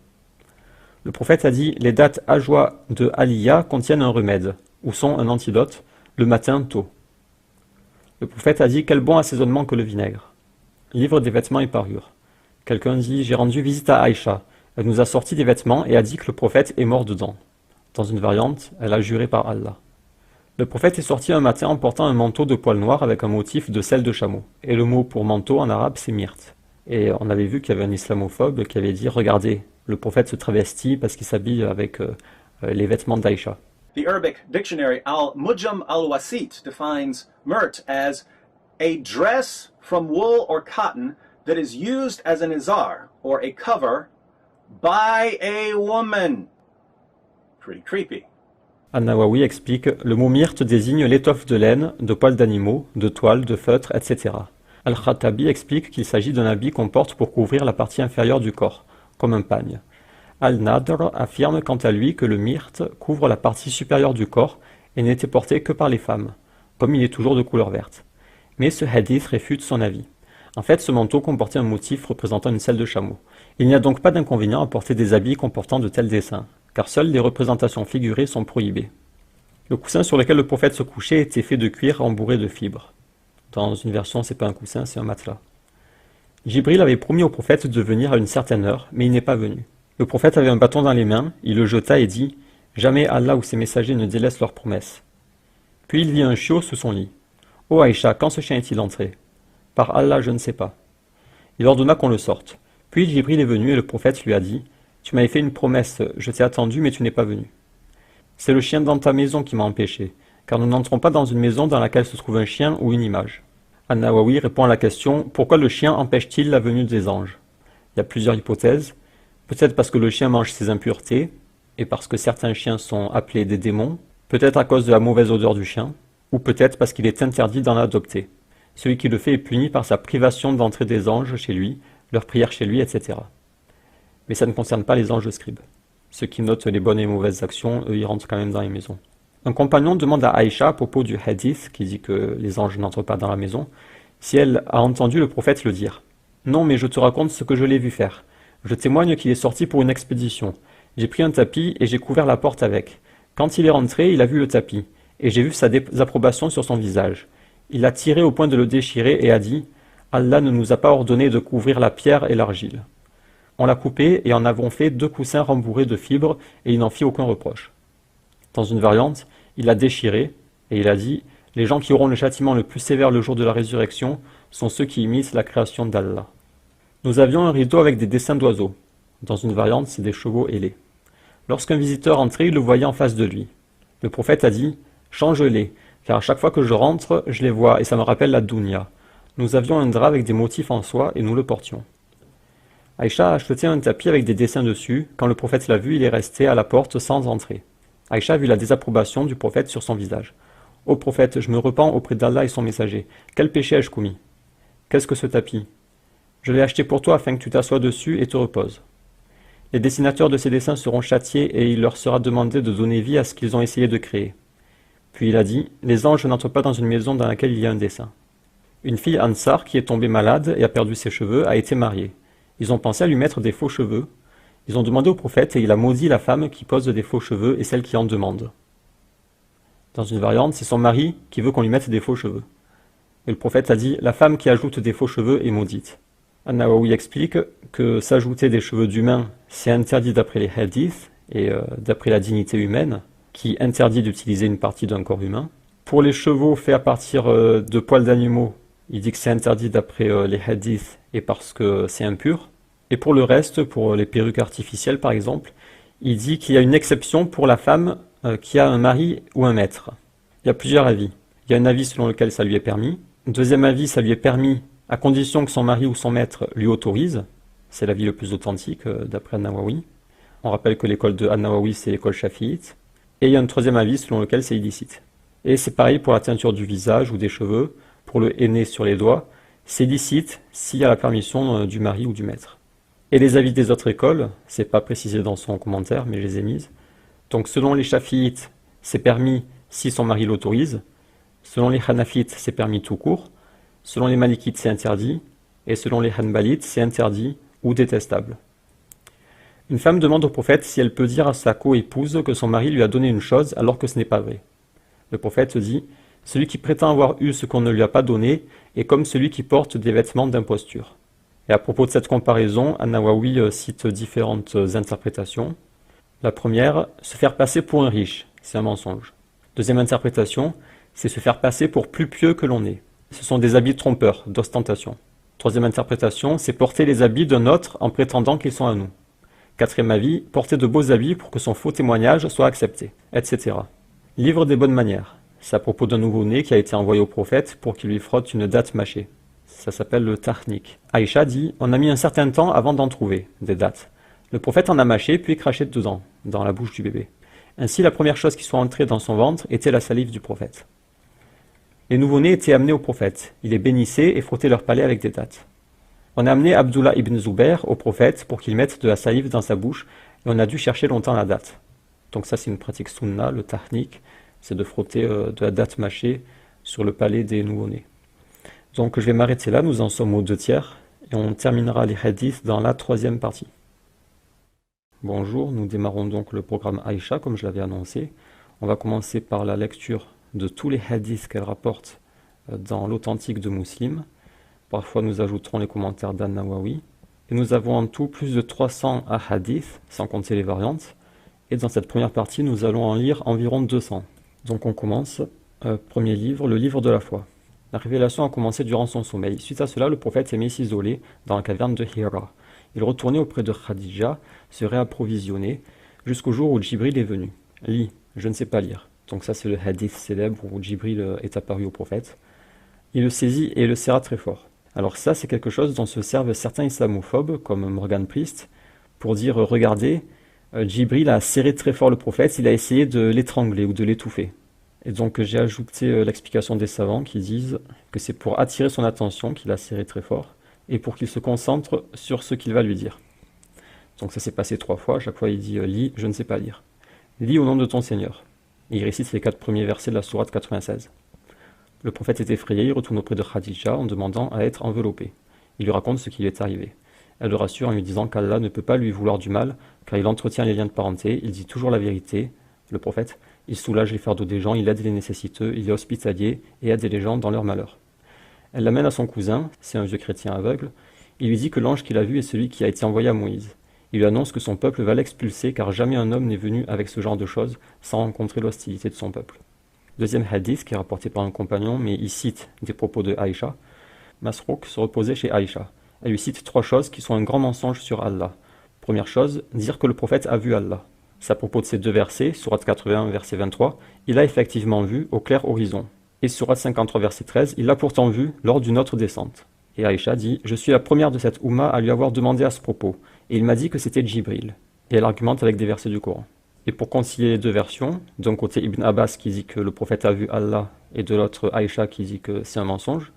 Le prophète a dit, les dattes ajwa de Aliyah contiennent un remède, ou sont un antidote, le matin tôt. Le prophète a dit, quel bon assaisonnement que le vinaigre. Livre des vêtements et parures. Quelqu'un dit, j'ai rendu visite à Aïcha. Elle nous a sorti des vêtements et a dit que le prophète est mort dedans. Dans une variante, elle a juré par Allah. Le prophète est sorti un matin en portant un manteau de poil noir avec un motif de selle de chameau. Et le mot pour manteau en arabe, c'est myrte. Et on avait vu qu'il y avait un islamophobe qui avait dit, regardez, le prophète se travestit parce qu'il s'habille avec les vêtements d'Aïcha.
The Arabic dictionary Al-Mujam al-Wasit defines murt as a dress from wool or cotton that is used as an izar or a cover by a woman. Pretty creepy.
An-Nawawi explique, le mot myrte désigne l'étoffe de laine, de poils d'animaux, de toile, de feutre, etc. Al-Khattabi explique qu'il s'agit d'un habit qu'on porte pour couvrir la partie inférieure du corps, comme un pagne. Al-Nadr affirme quant à lui que le myrte couvre la partie supérieure du corps et n'était porté que par les femmes, comme il est toujours de couleur verte. Mais ce hadith réfute son avis. En fait, ce manteau comportait un motif représentant une selle de chameau. Il n'y a donc pas d'inconvénient à porter des habits comportant de tels dessins, car seules les représentations figurées sont prohibées. Le coussin sur lequel le prophète se couchait était fait de cuir embourré de fibres. Dans une version, c'est pas un coussin, c'est un matelas. Jibril avait promis au prophète de venir à une certaine heure, mais il n'est pas venu. Le prophète avait un bâton dans les mains, il le jeta et dit « Jamais Allah ou ses messagers ne délaissent leurs promesses. » Puis il vit un chiot sous son lit. « Ô Aïcha, quand ce chien est-il entré ?»« Par Allah, je ne sais pas. » Il ordonna qu'on le sorte. Puis Jibril est venu et le prophète lui a dit « Tu m'avais fait une promesse, je t'ai attendu mais tu n'es pas venu. » C'est le chien dans ta maison qui m'a empêché, car nous n'entrons pas dans une maison dans laquelle se trouve un chien ou une image. An-Nawawi répond à la question « Pourquoi le chien empêche-t-il la venue des anges ?» Il y a plusieurs hypothèses. Peut-être parce que le chien mange ses impuretés, et parce que certains chiens sont appelés des démons, peut-être à cause de la mauvaise odeur du chien, ou peut-être parce qu'il est interdit d'en adopter. Celui qui le fait est puni par sa privation d'entrée des anges chez lui, leur prière chez lui, etc. Mais ça ne concerne pas les anges scribes. Ceux qui notent les bonnes et mauvaises actions, eux, ils rentrent quand même dans les maisons. Un compagnon demande à Aïcha à propos du hadith, qui dit que les anges n'entrent pas dans la maison, si elle a entendu le prophète le dire. « Non, mais je te raconte ce que je l'ai vu faire. Je témoigne qu'il est sorti pour une expédition. J'ai pris un tapis et j'ai couvert la porte avec. Quand il est rentré, il a vu le tapis, et j'ai vu sa désapprobation sur son visage. Il l'a tiré au point de le déchirer et a dit « Allah ne nous a pas ordonné de couvrir la pierre et l'argile. » On l'a coupé et en avons fait 2 coussins rembourrés de fibres et il n'en fit aucun reproche. Dans une variante, il l'a déchiré et il a dit « Les gens qui auront le châtiment le plus sévère le jour de la résurrection sont ceux qui imitent la création d'Allah. » Nous avions un rideau avec des dessins d'oiseaux. Dans une variante, c'est des chevaux ailés. Lorsqu'un visiteur entrait, il le voyait en face de lui. Le prophète a dit « Change-les, car à chaque fois que je rentre, je les vois et ça me rappelle la dunya. » Nous avions un drap avec des motifs en soie et nous le portions. Aïcha a acheté un tapis avec des dessins dessus. Quand le prophète l'a vu, il est resté à la porte sans entrer. Aïcha a vu la désapprobation du prophète sur son visage. « Ô prophète, je me repens auprès d'Allah et son messager. Quel péché ai-je commis? Qu'est-ce que ce tapis? Je l'ai acheté pour toi afin que tu t'assoies dessus et te reposes. Les dessinateurs de ces dessins seront châtiés et il leur sera demandé de donner vie à ce qu'ils ont essayé de créer. » Puis il a dit « Les anges n'entrent pas dans une maison dans laquelle il y a un dessin. » Une fille Ansar qui est tombée malade et a perdu ses cheveux a été mariée. Ils ont pensé à lui mettre des faux cheveux. Ils ont demandé au prophète et il a maudit la femme qui pose des faux cheveux et celle qui en demande. Dans une variante, c'est son mari qui veut qu'on lui mette des faux cheveux. Et le prophète a dit « La femme qui ajoute des faux cheveux est maudite. » An-Nawawi explique que s'ajouter des cheveux d'humain, c'est interdit d'après les hadiths et d'après la dignité humaine. qui interdit d'utiliser une partie d'un corps humain. Pour les chevaux faits à partir de poils d'animaux, il dit que c'est interdit d'après les hadiths et parce que c'est impur. Et pour le reste, pour les perruques artificielles par exemple, il dit qu'il y a une exception pour la femme qui a un mari ou un maître. Il y a plusieurs avis. Il y a un avis selon lequel ça lui est permis. Un deuxième avis, ça lui est permis à condition que son mari ou son maître lui autorise. C'est l'avis le plus authentique d'après An-Nawawi. On rappelle que l'école de An-Nawawi, c'est l'école chafiite. Et il y a un troisième avis selon lequel c'est illicite. Et c'est pareil pour la teinture du visage ou des cheveux, pour le henné sur les doigts. C'est licite s'il y a la permission du mari ou du maître. Et les avis des autres écoles, c'est pas précisé dans son commentaire, mais je les ai mises. Donc selon les chafiites, c'est permis si son mari l'autorise. Selon les hanafites, c'est permis tout court. Selon les malikites, c'est interdit. Et selon les hanbalites, c'est interdit ou détestable. Une femme demande au prophète si elle peut dire à sa coépouse que son mari lui a donné une chose alors que ce n'est pas vrai. Le prophète dit « Celui qui prétend avoir eu ce qu'on ne lui a pas donné est comme celui qui porte des vêtements d'imposture. » Et à propos de cette comparaison, An-Nawawi cite différentes interprétations. La première, se faire passer pour un riche, c'est un mensonge. Deuxième interprétation, c'est se faire passer pour plus pieux que l'on est. Ce sont des habits trompeurs, d'ostentation. Troisième interprétation, c'est porter les habits d'un autre en prétendant qu'ils sont à nous. Quatrième avis, porter de beaux habits pour que son faux témoignage soit accepté, etc. Livre des bonnes manières. C'est à propos d'un nouveau-né qui a été envoyé au prophète pour qu'il lui frotte une date mâchée. Ça s'appelle le tahnik. Aïcha dit « On a mis un certain temps avant d'en trouver, des dates. Le prophète en a mâché puis craché dedans, dans la bouche du bébé. Ainsi, la première chose qui soit entrée dans son ventre était la salive du prophète. Les nouveau-nés étaient amenés au prophète. Il les bénissait et frottait leur palais avec des dattes. On a amené Abdullah ibn Zubair au prophète pour qu'il mette de la salive dans sa bouche et on a dû chercher longtemps la date. Donc ça c'est une pratique sunna, le tahnik, c'est de frotter de la date mâchée sur le palais des nouveau-nés. Donc je vais m'arrêter là, nous en sommes aux 2/3 et on terminera les hadiths dans la 3e partie. Bonjour, nous démarrons donc le programme Aïcha comme je l'avais annoncé. On va commencer par la lecture de tous les hadiths qu'elle rapporte dans l'authentique de Muslim. Parfois nous ajouterons les commentaires d'An-Nawawi. Et nous avons en tout plus de 300 hadiths, sans compter les variantes. Et dans cette première partie, nous allons en lire environ 200. Donc on commence. Premier livre, le livre de la foi. La révélation a commencé durant son sommeil. Suite à cela, le prophète s'est mis s'isoler dans la caverne de Hira. Il retournait auprès de Khadija, se réapprovisionner, jusqu'au jour où Djibril est venu. Lis, je ne sais pas lire. Donc ça c'est le hadith célèbre où Djibril est apparu au prophète. Il le saisit et le serra très fort. Alors ça c'est quelque chose dont se servent certains islamophobes, comme Morgan Priest, pour dire regardez, Djibril a serré très fort le prophète, il a essayé de l'étrangler ou de l'étouffer. Et donc j'ai ajouté l'explication des savants qui disent que c'est pour attirer son attention qu'il a serré très fort et pour qu'il se concentre sur ce qu'il va lui dire. Donc ça s'est passé 3 fois, à chaque fois il dit lis, je ne sais pas lire. Lis au nom de ton Seigneur. Et il récite les 4 premiers versets de la sourate 96. Le prophète est effrayé, il retourne auprès de Khadija en demandant à être enveloppé. Il lui raconte ce qui lui est arrivé. Elle le rassure en lui disant qu'Allah ne peut pas lui vouloir du mal, car il entretient les liens de parenté, il dit toujours la vérité, le prophète, il soulage les fardeaux des gens, il aide les nécessiteux, il est hospitalier et aide les gens dans leur malheur. Elle l'amène à son cousin, c'est un vieux chrétien aveugle, il lui dit que l'ange qu'il a vu est celui qui a été envoyé à Moïse. Il lui annonce que son peuple va l'expulser car jamais un homme n'est venu avec ce genre de choses sans rencontrer l'hostilité de son peuple. Deuxième hadith qui est rapporté par un compagnon, mais il cite des propos de Aïcha. Masrouk se reposait chez Aïcha. Elle lui cite 3 choses qui sont un grand mensonge sur Allah. Première chose, dire que le prophète a vu Allah. C'est à propos de ces 2 versets, sourate 81, verset 23, il a effectivement vu au clair horizon. Et sourate 53, verset 13, il l'a pourtant vu lors d'une autre descente. Et Aïcha dit, je suis la première de cette Oumma à lui avoir demandé à ce propos, et il m'a dit que c'était Djibril. Et elle argumente avec des versets du Coran. Et pour concilier les 2 versions, d'un côté Ibn Abbas qui dit que le prophète a vu Allah, et de l'autre Aïcha qui dit que c'est un mensonge,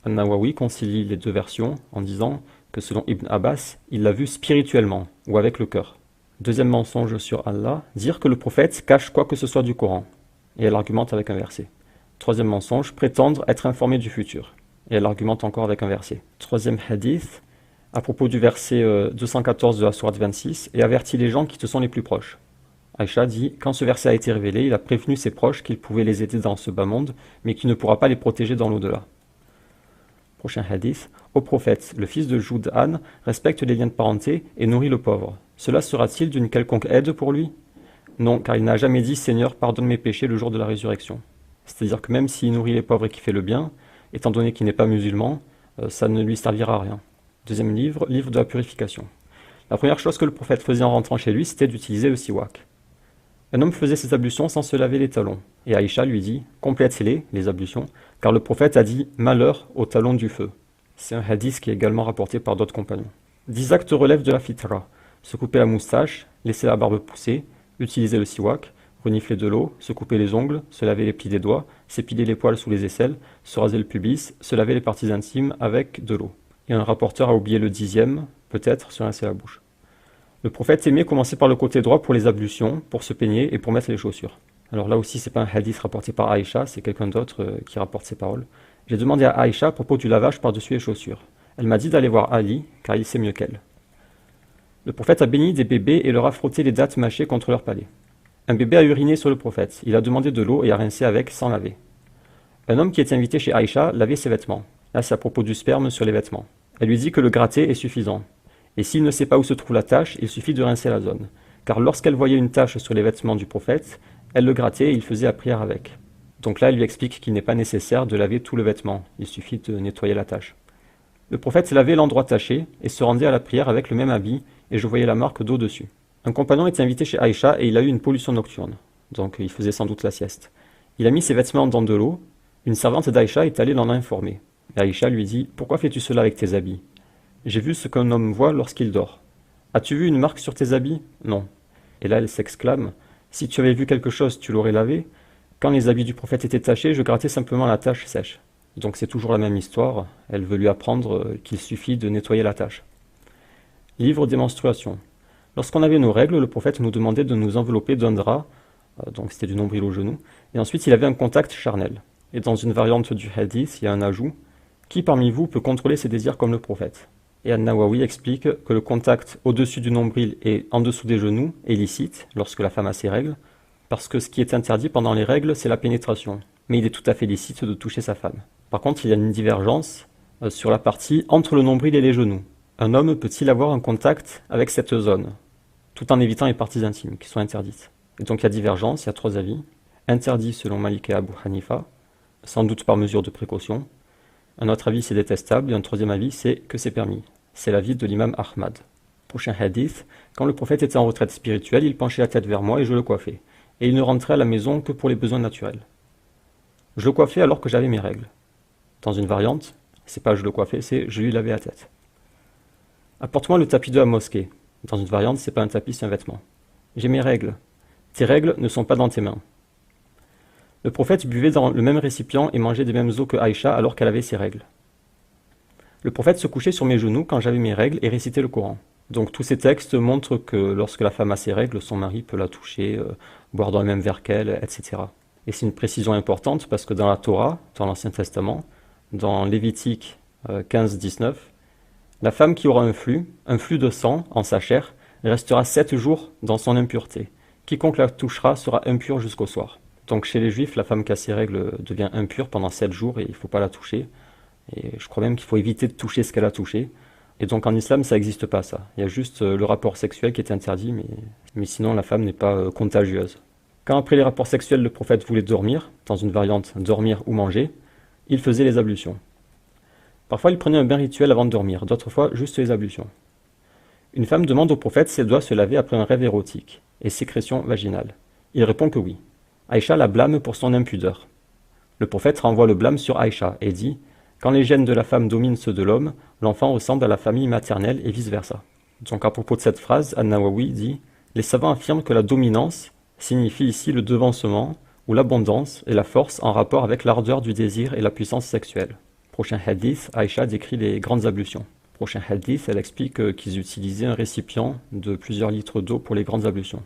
An-Nawawi concilie les 2 versions en disant que selon Ibn Abbas, il l'a vu spirituellement, ou avec le cœur. Deuxième mensonge sur Allah, dire que le prophète cache quoi que ce soit du Coran. Et elle argumente avec un verset. Troisième mensonge, prétendre être informé du futur. Et elle argumente encore avec un verset. Troisième hadith, à propos du verset 214 de la sourate 26, et avertit les gens qui te sont les plus proches. Aïcha dit, quand ce verset a été révélé, il a prévenu ses proches qu'il pouvait les aider dans ce bas monde, mais qu'il ne pourra pas les protéger dans l'au-delà. Prochain hadith, ô prophète, le fils de Joud'an respecte les liens de parenté et nourrit le pauvre. Cela sera-t-il d'une quelconque aide pour lui? Non, car il n'a jamais dit « Seigneur, pardonne mes péchés le jour de la résurrection ». C'est-à-dire que même s'il nourrit les pauvres et qu'il fait le bien, étant donné qu'il n'est pas musulman, ça ne lui servira à rien. Deuxième livre, livre de la purification. La première chose que le prophète faisait en rentrant chez lui, c'était d'utiliser le siwak. Un homme faisait ses ablutions sans se laver les talons, et Aïcha lui dit « Complète-les, les ablutions, car le prophète a dit « Malheur aux talons du feu ». C'est un hadith qui est également rapporté par d'autres compagnons. 10 actes relèvent de la fitra. Se couper la moustache, laisser la barbe pousser, utiliser le siwak, renifler de l'eau, se couper les ongles, se laver les plis des doigts, s'épiler les poils sous les aisselles, se raser le pubis, se laver les parties intimes avec de l'eau. Et un rapporteur a oublié le 10e, peut-être se rincer la bouche. Le prophète aimait commencer par le côté droit pour les ablutions, pour se peigner et pour mettre les chaussures. Alors là aussi, c'est pas un hadith rapporté par Aïcha, c'est quelqu'un d'autre qui rapporte ces paroles. J'ai demandé à Aïcha à propos du lavage par-dessus les chaussures. Elle m'a dit d'aller voir Ali, car il sait mieux qu'elle. Le prophète a béni des bébés et leur a frotté les dattes mâchées contre leur palais. Un bébé a uriné sur le prophète. Il a demandé de l'eau et a rincé avec sans laver. Un homme qui était invité chez Aïcha lavait ses vêtements. Là, c'est à propos du sperme sur les vêtements. Elle lui dit que le gratter est suffisant. Et s'il ne sait pas où se trouve la tache, il suffit de rincer la zone. Car lorsqu'elle voyait une tache sur les vêtements du prophète, elle le grattait et il faisait la prière avec. Donc là, elle lui explique qu'il n'est pas nécessaire de laver tout le vêtement. Il suffit de nettoyer la tache. Le prophète lavait l'endroit taché et se rendait à la prière avec le même habit, et je voyais la marque d'eau dessus. Un compagnon était invité chez Aïcha et il a eu une pollution nocturne. Donc il faisait sans doute la sieste. Il a mis ses vêtements dans de l'eau. Une servante d'Aïcha est allée l'en informer. Et Aïcha lui dit « Pourquoi fais-tu cela avec tes habits ? J'ai vu ce qu'un homme voit lorsqu'il dort. As-tu vu une marque sur tes habits ? Non. » Et là elle s'exclame « Si tu avais vu quelque chose, tu l'aurais lavé. Quand les habits du prophète étaient tachés, je grattais simplement la tache sèche. » Donc c'est toujours la même histoire. Elle veut lui apprendre qu'il suffit de nettoyer la tache. Livre des menstruations. Lorsqu'on avait nos règles, le prophète nous demandait de nous envelopper d'un drap, donc c'était du nombril au genou, et ensuite il avait un contact charnel. Et dans une variante du hadith, il y a un ajout « Qui parmi vous peut contrôler ses désirs comme le prophète ?» Et An-Nawawi explique que le contact au-dessus du nombril et en dessous des genoux est licite lorsque la femme a ses règles, parce que ce qui est interdit pendant les règles, c'est la pénétration. Mais il est tout à fait licite de toucher sa femme. Par contre, il y a une divergence sur la partie entre le nombril et les genoux. Un homme peut-il avoir un contact avec cette zone, tout en évitant les parties intimes qui sont interdites? Et donc il y a divergence, il y a 3 avis. Interdit selon Malik et Abu Hanifa, sans doute par mesure de précaution. Un autre avis c'est détestable, et un troisième avis c'est que c'est permis. C'est l'avis de l'imam Ahmad. Prochain hadith, quand le prophète était en retraite spirituelle, il penchait la tête vers moi et je le coiffais. Et il ne rentrait à la maison que pour les besoins naturels. Je le coiffais alors que j'avais mes règles. Dans une variante, c'est pas je le coiffais, c'est je lui lavais la tête. Apporte-moi le tapis de la mosquée. Dans une variante, c'est pas un tapis, c'est un vêtement. J'ai mes règles. Tes règles ne sont pas dans tes mains. Le prophète buvait dans le même récipient et mangeait des mêmes eaux que Aïcha alors qu'elle avait ses règles. Le prophète se couchait sur mes genoux quand j'avais mes règles et récitait le Coran. Donc tous ces textes montrent que lorsque la femme a ses règles, son mari peut la toucher, boire dans le même verre qu'elle, etc. Et c'est une précision importante parce que dans la Torah, dans l'Ancien Testament, dans Lévitique 15-19, la femme qui aura un flux de sang en sa chair, restera 7 jours dans son impureté. Quiconque la touchera sera impur jusqu'au soir. Donc chez les Juifs, la femme qui a ses règles devient impure pendant 7 jours et il ne faut pas la toucher. Et je crois même qu'il faut éviter de toucher ce qu'elle a touché. Et donc en islam, ça n'existe pas ça. Il y a juste le rapport sexuel qui est interdit, mais sinon la femme n'est pas contagieuse. Quand après les rapports sexuels, le prophète voulait dormir, dans une variante dormir ou manger, il faisait les ablutions. Parfois, il prenait un bain rituel avant de dormir, d'autres fois, juste les ablutions. Une femme demande au prophète si elle doit se laver après un rêve érotique et sécrétion vaginale. Il répond que oui. Aïcha la blâme pour son impudeur. Le prophète renvoie le blâme sur Aïcha et dit « Quand les gènes de la femme dominent ceux de l'homme, l'enfant ressemble à la famille maternelle et vice-versa. » Donc à propos de cette phrase, An-Nawawi dit « Les savants affirment que la dominance signifie ici le devancement ou l'abondance et la force en rapport avec l'ardeur du désir et la puissance sexuelle. » Prochain hadith, Aïcha décrit les grandes ablutions. Prochain hadith, elle explique qu'ils utilisaient un récipient de plusieurs litres d'eau pour les grandes ablutions.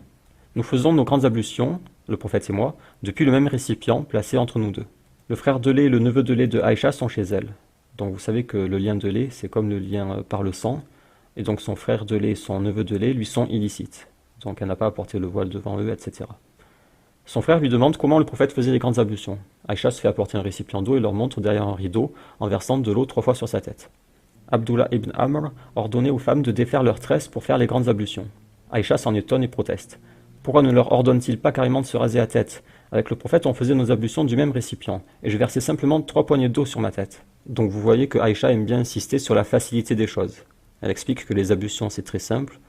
Nous faisons nos grandes ablutions, le prophète et moi, depuis le même récipient placé entre nous deux. Le frère de lait et le neveu de lait de Aïcha sont chez elle. Donc vous savez que le lien de lait, c'est comme le lien par le sang, et donc son frère de lait et son neveu de lait lui sont illicites. Donc elle n'a pas à porter le voile devant eux, etc. Son frère lui demande comment le prophète faisait les grandes ablutions. Aïcha se fait apporter un récipient d'eau et leur montre derrière un rideau en versant de l'eau 3 fois sur sa tête. Abdullah ibn Amr ordonnait aux femmes de défaire leurs tresses pour faire les grandes ablutions. Aïcha s'en étonne et proteste. « Pourquoi ne leur ordonne-t-il pas carrément de se raser la tête? Avec le prophète, on faisait nos ablutions du même récipient, et je versais simplement 3 poignées d'eau sur ma tête. Donc vous voyez que Aïcha aime bien insister sur la facilité des choses. Elle explique que les ablutions c'est très simple.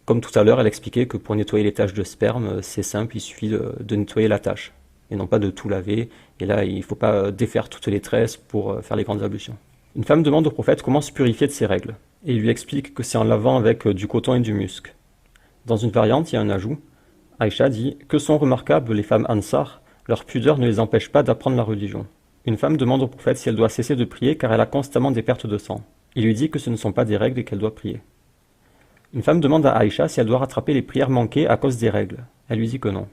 Comme tout à l'heure, elle expliquait que pour nettoyer les taches de sperme, c'est simple, il suffit de nettoyer la tache, et non pas de tout laver. Et là, il ne faut pas défaire toutes les tresses pour faire les grandes ablutions. Une femme demande au prophète comment se purifier de ses règles, et il lui explique que c'est en lavant avec du coton et du musc. Dans une variante, il y a un ajout. Aïcha dit « Que sont remarquables les femmes Ansar, leur pudeur ne les empêche pas d'apprendre la religion. » Une femme demande au prophète si elle doit cesser de prier car elle a constamment des pertes de sang. Il lui dit que ce ne sont pas des règles et qu'elle doit prier. Une femme demande à Aïcha si elle doit rattraper les prières manquées à cause des règles. Elle lui dit que non.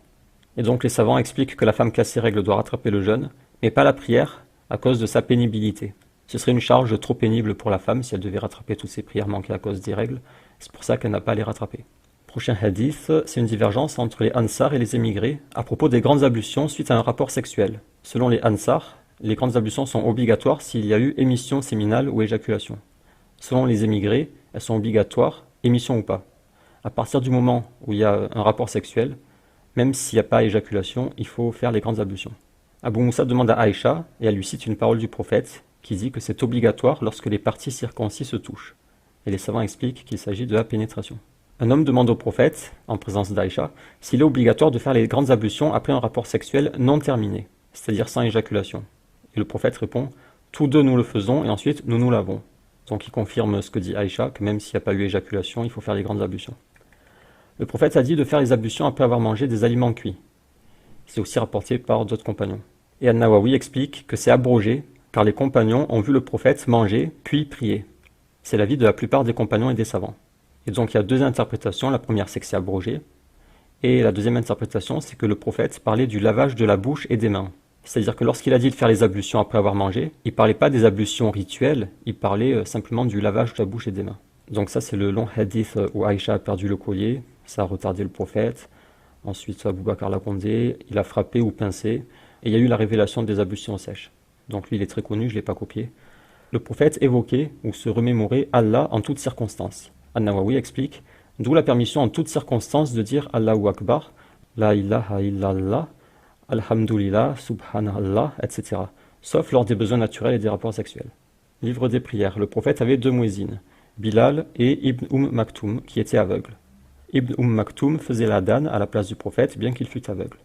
Et donc les savants expliquent que la femme qui a ses règles doit rattraper le jeûne, mais pas la prière à cause de sa pénibilité. Ce serait une charge trop pénible pour la femme si elle devait rattraper toutes ses prières manquées à cause des règles. C'est pour ça qu'elle n'a pas à les rattraper. Prochain hadith, c'est une divergence entre les Ansar et les émigrés à propos des grandes ablutions suite à un rapport sexuel. Selon les Ansar, les grandes ablutions sont obligatoires s'il y a eu émission séminale ou éjaculation. Selon les émigrés, elles sont obligatoires, émission ou pas. À partir du moment où il y a un rapport sexuel, même s'il n'y a pas éjaculation, il faut faire les grandes ablutions. Abu Moussa demande à Aïcha, et elle lui cite une parole du prophète, qui dit que c'est obligatoire lorsque les parties circoncis se touchent. Et les savants expliquent qu'il s'agit de la pénétration. Un homme demande au prophète, en présence d'Aïcha, s'il est obligatoire de faire les grandes ablutions après un rapport sexuel non terminé, c'est-à-dire sans éjaculation. Et le prophète répond « Tous deux nous le faisons et ensuite nous nous lavons ». Donc il confirme ce que dit Aïcha, que même s'il n'y a pas eu éjaculation, il faut faire les grandes ablutions. Le prophète a dit de faire les ablutions après avoir mangé des aliments cuits. C'est aussi rapporté par d'autres compagnons. Et An-Nawawi explique que c'est abrogé, car les compagnons ont vu le prophète manger puis prier. C'est l'avis de la plupart des compagnons et des savants. Et donc il y a deux interprétations, la première c'est que c'est abrogé, et la deuxième interprétation c'est que le prophète parlait du lavage de la bouche et des mains. C'est-à-dire que lorsqu'il a dit de faire les ablutions après avoir mangé, il ne parlait pas des ablutions rituelles, il parlait simplement du lavage de la bouche et des mains. Donc ça c'est le long hadith où Aïcha a perdu le collier, ça a retardé le prophète, ensuite Abu Bakr l'a condé, il a frappé ou pincé, et il y a eu la révélation des ablutions sèches. Donc lui il est très connu, je ne l'ai pas copié. Le prophète évoquait ou se remémorait Allah en toutes circonstances. An-Nawawi explique, d'où la permission en toutes circonstances de dire Allahu Akbar, La ilaha illallah, Alhamdulillah, Subhanallah, etc. Sauf lors des besoins naturels et des rapports sexuels. Livre des prières. Le prophète avait deux muezzins, Bilal et Ibn Maktoum, qui étaient aveugles. Ibn Maktoum faisait l'adhan à la place du prophète, bien qu'il fût aveugle.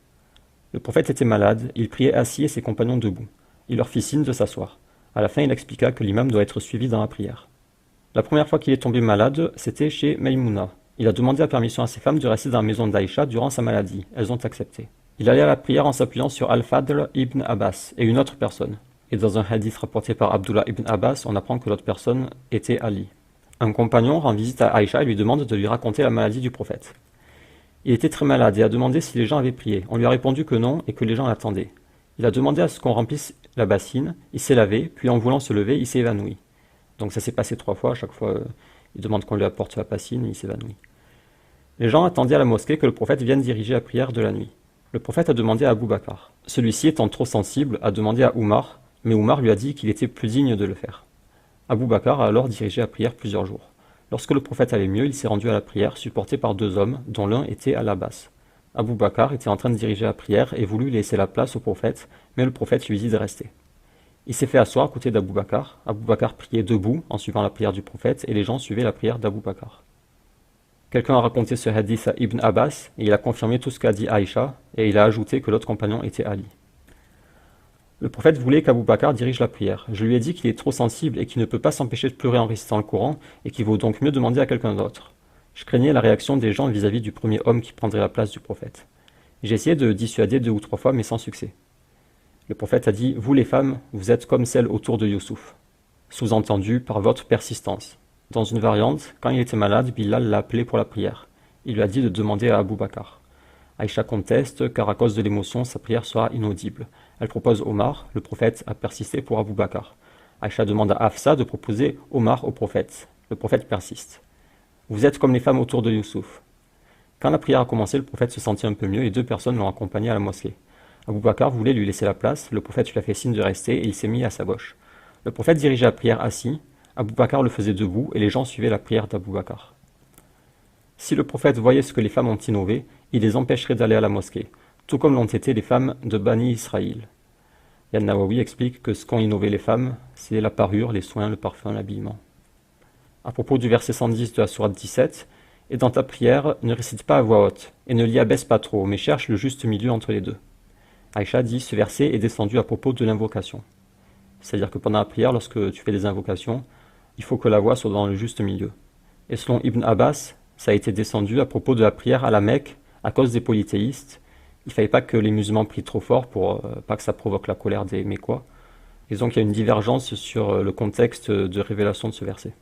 Le prophète était malade, il priait assis et ses compagnons debout. Il leur fit signe de s'asseoir. À la fin, il expliqua que l'imam doit être suivi dans la prière. La première fois qu'il est tombé malade, c'était chez Maïmouna. Il a demandé la permission à ses femmes de rester dans la maison d'Aïcha durant sa maladie. Elles ont accepté. Il allait à la prière en s'appuyant sur Al-Fadl ibn Abbas et une autre personne. Et dans un hadith rapporté par Abdullah ibn Abbas, on apprend que l'autre personne était Ali. Un compagnon rend visite à Aïcha et lui demande de lui raconter la maladie du prophète. Il était très malade et a demandé si les gens avaient prié. On lui a répondu que non et que les gens l'attendaient. Il a demandé à ce qu'on remplisse la bassine, il s'est lavé, puis en voulant se lever, il s'est évanoui. Donc ça s'est passé 3 fois, à chaque fois il demande qu'on lui apporte la bassine et il s'évanouit. Les gens attendaient à la mosquée que le prophète vienne diriger la prière de la nuit. Le prophète a demandé à Abu Bakr. Celui-ci étant trop sensible, a demandé à Oumar, mais Oumar lui a dit qu'il était plus digne de le faire. Abu Bakr a alors dirigé la prière plusieurs jours. Lorsque le prophète allait mieux, il s'est rendu à la prière, supporté par 2 hommes, dont l'un était à la basse. Abu Bakr était en train de diriger la prière et voulut laisser la place au prophète, mais le prophète lui dit de rester. Il s'est fait asseoir à côté d'Abu Bakr. Abu Bakr priait debout en suivant la prière du prophète et les gens suivaient la prière d'Abu Bakr. Quelqu'un a raconté ce hadith à Ibn Abbas et il a confirmé tout ce qu'a dit Aïcha et il a ajouté que l'autre compagnon était Ali. Le prophète voulait qu'Abu Bakr dirige la prière. Je lui ai dit qu'il est trop sensible et qu'il ne peut pas s'empêcher de pleurer en récitant le Coran et qu'il vaut donc mieux demander à quelqu'un d'autre. Je craignais la réaction des gens vis-à-vis du premier homme qui prendrait la place du prophète. J'ai essayé de dissuader 2 ou 3 fois mais sans succès. Le prophète a dit « Vous les femmes, vous êtes comme celles autour de Youssouf », sous-entendu par votre persistance. Dans une variante, quand il était malade, Bilal l'a appelé pour la prière. Il lui a dit de demander à Abu Bakr. Aïcha conteste car à cause de l'émotion, sa prière sera inaudible. Elle propose Omar, le prophète a persisté pour Abu Bakr. Aïcha demande à Hafsa de proposer Omar au prophète. Le prophète persiste. Vous êtes comme les femmes autour de Youssouf. Quand la prière a commencé, le prophète se sentit un peu mieux et 2 personnes l'ont accompagné à la mosquée. Abu Bakr voulait lui laisser la place, le prophète lui a fait signe de rester et il s'est mis à sa gauche. Le prophète dirigeait la prière assis, Abu Bakr le faisait debout et les gens suivaient la prière d'Abu Bakr. Si le prophète voyait ce que les femmes ont innové, il les empêcherait d'aller à la mosquée, tout comme l'ont été les femmes de Bani Israël. Et Al-Nawawi explique que ce qu'ont innové les femmes, c'est la parure, les soins, le parfum, l'habillement. À propos du verset 110 de la sourate 17, « Et dans ta prière, ne récite pas à voix haute, et ne l'y abaisse pas trop, mais cherche le juste milieu entre les deux. » Aïcha dit, ce verset est descendu à propos de l'invocation. C'est-à-dire que pendant la prière, lorsque tu fais des invocations, il faut que la voix soit dans le juste milieu. Et selon Ibn Abbas, ça a été descendu à propos de la prière à la Mecque, à cause des polythéistes. Il ne fallait pas que les musulmans prient trop fort pour pas que ça provoque la colère des Mécois. Et donc il y a une divergence sur le contexte de révélation de ce verset.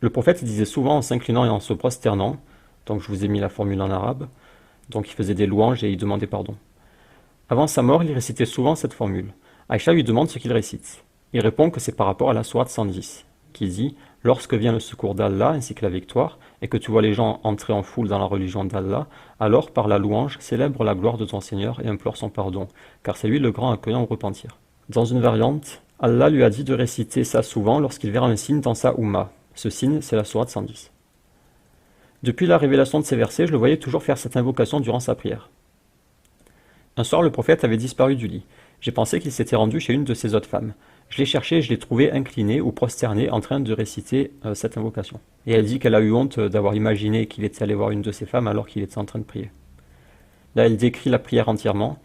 Le prophète disait souvent en s'inclinant et en se prosternant, donc je vous ai mis la formule en arabe, donc il faisait des louanges et il demandait pardon. Avant sa mort, il récitait souvent cette formule. Aïcha lui demande ce qu'il récite. Il répond que c'est par rapport à la sourate 110, qui dit « Lorsque vient le secours d'Allah ainsi que la victoire, et que tu vois les gens entrer en foule dans la religion d'Allah, alors par la louange, célèbre la gloire de ton Seigneur et implore son pardon, car c'est lui le grand accueillant au repentir. » Dans une variante, Allah lui a dit de réciter ça souvent lorsqu'il verra un signe dans sa Oumma. Ce signe, c'est la sourate 110. Depuis la révélation de ces versets, je le voyais toujours faire cette invocation durant sa prière. Un soir, le prophète avait disparu du lit. J'ai pensé qu'il s'était rendu chez une de ses autres femmes. Je l'ai cherché et je l'ai trouvé incliné ou prosterné en train de réciter cette invocation. Et elle dit qu'elle a eu honte d'avoir imaginé qu'il était allé voir une de ses femmes alors qu'il était en train de prier. Là, elle décrit la prière entièrement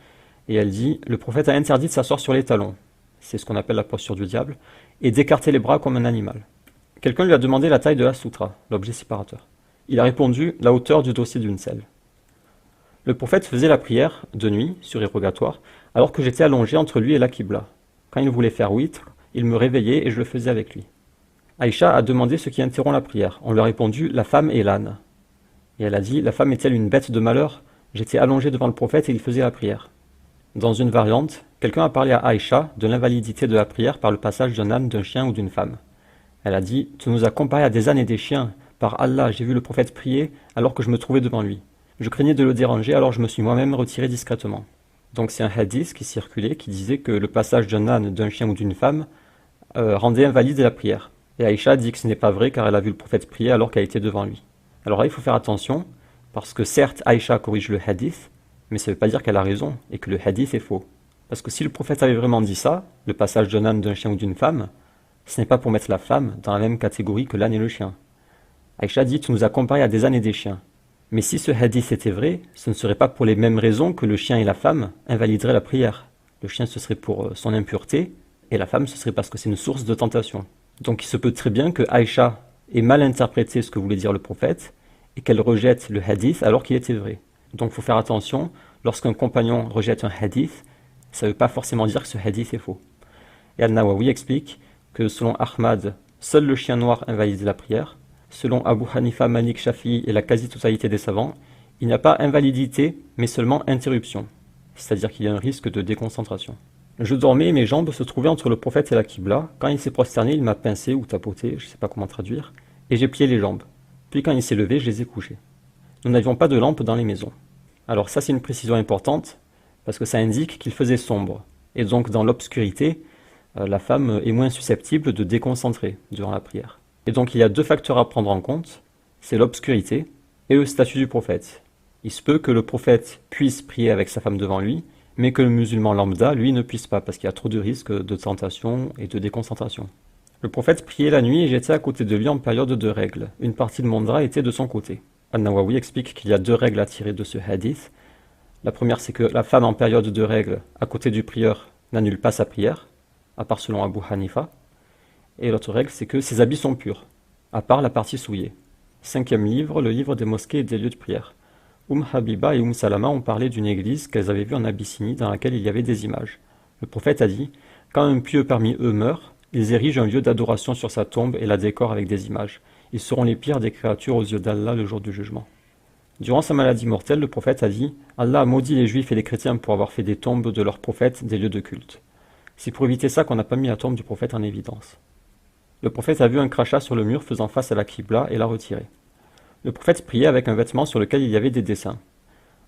et elle dit « Le prophète a interdit de s'asseoir sur les talons, c'est ce qu'on appelle la posture du diable, et d'écarter les bras comme un animal. » Quelqu'un lui a demandé la taille de la soutra, l'objet séparateur. Il a répondu la hauteur du dossier d'une selle. Le prophète faisait la prière, de nuit, surérogatoire, alors que j'étais allongé entre lui et la Qibla. Quand il voulait faire witr, il me réveillait et je le faisais avec lui. Aïcha a demandé ce qui interrompt la prière. On lui a répondu « La femme et l'âne ». Et elle a dit « La femme est-elle une bête de malheur ? J'étais allongé devant le prophète et il faisait la prière. » Dans une variante, quelqu'un a parlé à Aïcha de l'invalidité de la prière par le passage d'un âne, d'un chien ou d'une femme. Elle a dit « Tu nous as comparé à des ânes et des chiens. Par Allah, j'ai vu le prophète prier alors que je me trouvais devant lui. Je craignais de le déranger, alors je me suis moi-même retiré discrètement. » Donc c'est un hadith qui circulait, qui disait que le passage d'un âne, d'un chien ou d'une femme rendait invalide la prière. Et Aïcha dit que ce n'est pas vrai car elle a vu le prophète prier alors qu'elle était devant lui. Alors là, il faut faire attention, parce que certes, Aïcha corrige le hadith, mais ça ne veut pas dire qu'elle a raison et que le hadith est faux. Parce que si le prophète avait vraiment dit ça, le passage d'un âne, d'un chien ou d'une femme, ce n'est pas pour mettre la femme dans la même catégorie que l'âne et le chien. Aïcha dit « Tu nous as comparé à des ânes et des chiens ». Mais si ce hadith était vrai, ce ne serait pas pour les mêmes raisons que le chien et la femme invalideraient la prière. Le chien, ce serait pour son impureté, et la femme, ce serait parce que c'est une source de tentation. Donc il se peut très bien que Aïcha ait mal interprété ce que voulait dire le prophète, et qu'elle rejette le hadith alors qu'il était vrai. Donc il faut faire attention, lorsqu'un compagnon rejette un hadith, ça ne veut pas forcément dire que ce hadith est faux. Et Al-Nawawi explique que selon Ahmad, seul le chien noir invalide la prière. Selon Abu Hanifa, Malik, Shafi'i et la quasi-totalité des savants, il n'y a pas invalidité, mais seulement interruption, c'est-à-dire qu'il y a un risque de déconcentration. Je dormais et mes jambes se trouvaient entre le prophète et la Qibla. Quand il s'est prosterné, il m'a pincé ou tapoté, je ne sais pas comment traduire, et j'ai plié les jambes. Puis quand il s'est levé, je les ai couchées. Nous n'avions pas de lampe dans les maisons. Alors ça, c'est une précision importante, parce que ça indique qu'il faisait sombre. Et donc dans l'obscurité, la femme est moins susceptible de déconcentrer durant la prière. Et donc il y a deux facteurs à prendre en compte, c'est l'obscurité et le statut du prophète. Il se peut que le prophète puisse prier avec sa femme devant lui, mais que le musulman lambda, lui, ne puisse pas, parce qu'il y a trop de risques de tentation et de déconcentration. Le prophète priait la nuit et j'étais à côté de lui en période de règles. Une partie de mon drap était de son côté. Al-Nawawi explique qu'il y a deux règles à tirer de ce hadith. La première, c'est que la femme en période de règles, à côté du prieur, n'annule pas sa prière, à part selon Abu Hanifa. Et l'autre règle, c'est que ses habits sont purs, à part la partie souillée. 5e livre, le livre des mosquées et des lieux de prière. Habiba et Salama ont parlé d'une église qu'elles avaient vue en Abyssinie dans laquelle il y avait des images. Le prophète a dit « Quand un pieux parmi eux meurt, ils érigent un lieu d'adoration sur sa tombe et la décorent avec des images. Ils seront les pires des créatures aux yeux d'Allah le jour du jugement. » Durant sa maladie mortelle, le prophète a dit « Allah a maudit les juifs et les chrétiens pour avoir fait des tombes de leurs prophètes des lieux de culte. » C'est pour éviter ça qu'on n'a pas mis la tombe du prophète en évidence. Le prophète a vu un crachat sur le mur faisant face à la Qibla et l'a retiré. Le prophète priait avec un vêtement sur lequel il y avait des dessins.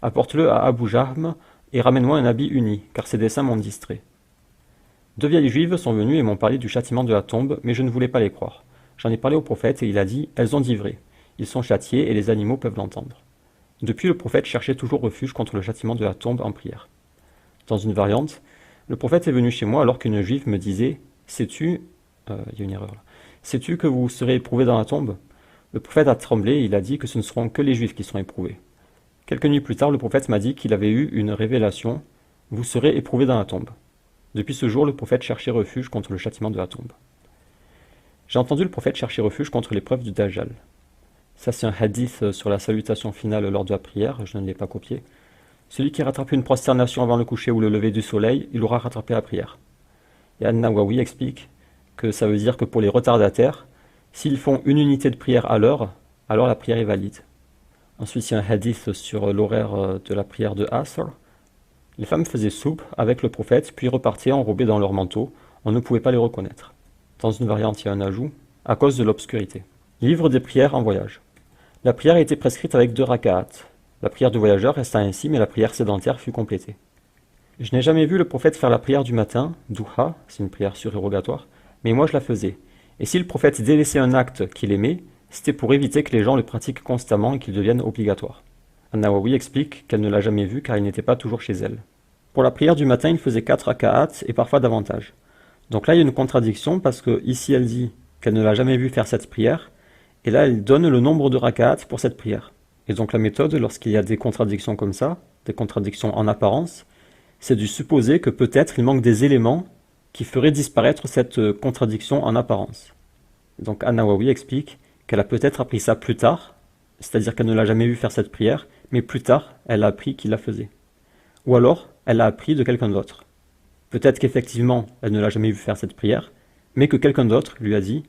Apporte-le à Abu Jahm et ramène-moi un habit uni, car ces dessins m'ont distrait. Deux vieilles juives sont venues et m'ont parlé du châtiment de la tombe, mais je ne voulais pas les croire. J'en ai parlé au prophète et il a dit « Elles ont dit vrai ». Ils sont châtiés et les animaux peuvent l'entendre. Depuis, le prophète cherchait toujours refuge contre le châtiment de la tombe en prière. Dans une variante, le prophète est venu chez moi alors qu'une juive me disait « Sais-tu, il y a une erreur là, sais-tu que vous serez éprouvés dans la tombe ?» Le prophète a tremblé et il a dit que ce ne seront que les juifs qui seront éprouvés. Quelques nuits plus tard, le prophète m'a dit qu'il avait eu une révélation « Vous serez éprouvés dans la tombe ». Depuis ce jour, le prophète cherchait refuge contre le châtiment de la tombe. J'ai entendu le prophète chercher refuge contre l'épreuve du Dajjal. Ça, c'est un hadith sur la salutation finale lors de la prière, je ne l'ai pas copié. Celui qui rattrape une prosternation avant le coucher ou le lever du soleil, il aura rattrapé la prière. Et An-Nawawi explique que ça veut dire que pour les retardataires, s'ils font une unité de prière à l'heure, alors la prière est valide. Ensuite, il y a un hadith sur l'horaire de la prière de Asr. Les femmes faisaient soupe avec le prophète, puis repartaient enrobées dans leur manteau. On ne pouvait pas les reconnaître. Dans une variante, il y a un ajout, à cause de l'obscurité. Livre des prières en voyage. La prière a été prescrite avec 2 raka'at. La prière de voyageur resta ainsi, mais la prière sédentaire fut complétée. Je n'ai jamais vu le prophète faire la prière du matin, duha, c'est une prière surérogatoire, mais moi je la faisais. Et si le prophète délaissait un acte qu'il aimait, c'était pour éviter que les gens le pratiquent constamment et qu'il devienne obligatoire. An-Nawawi explique qu'elle ne l'a jamais vu car il n'était pas toujours chez elle. Pour la prière du matin, il faisait 4 raka'at et parfois davantage. Donc là, il y a une contradiction parce que ici elle dit qu'elle ne l'a jamais vu faire cette prière, et là elle donne le nombre de raka'at pour cette prière. Et donc la méthode, lorsqu'il y a des contradictions comme ça, des contradictions en apparence, c'est de supposer que peut-être il manque des éléments qui feraient disparaître cette contradiction en apparence. Donc An-Nawawi explique qu'elle a peut-être appris ça plus tard, c'est-à-dire qu'elle ne l'a jamais vu faire cette prière, mais plus tard, elle a appris qu'il la faisait. Ou alors, elle l'a appris de quelqu'un d'autre. Peut-être qu'effectivement, elle ne l'a jamais vu faire cette prière, mais que quelqu'un d'autre lui a dit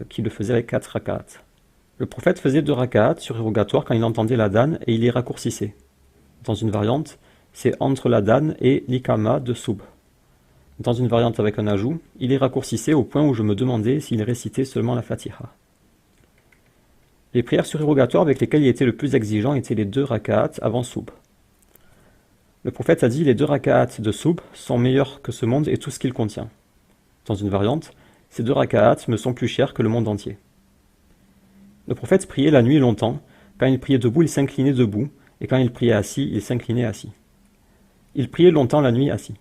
qu'il le faisait avec 4 raka'at. Le prophète faisait 2 raka'at surérogatoires quand il entendait l'adhan et il les raccourcissait. Dans une variante, c'est entre l'adhan et l'ikama de soub. Dans une variante avec un ajout, il les raccourcissait au point où je me demandais s'il récitait seulement la Fatiha. Les prières surérogatoires avec lesquelles il était le plus exigeant étaient les 2 raka'at avant soub. Le prophète a dit « Les 2 raka'at de soub sont meilleurs que ce monde et tout ce qu'il contient ». Dans une variante, « Ces 2 raka'at me sont plus chers que le monde entier ». Le prophète priait la nuit longtemps. Quand il priait debout, il s'inclinait debout, et quand il priait assis, il s'inclinait assis. Il priait longtemps la nuit assis.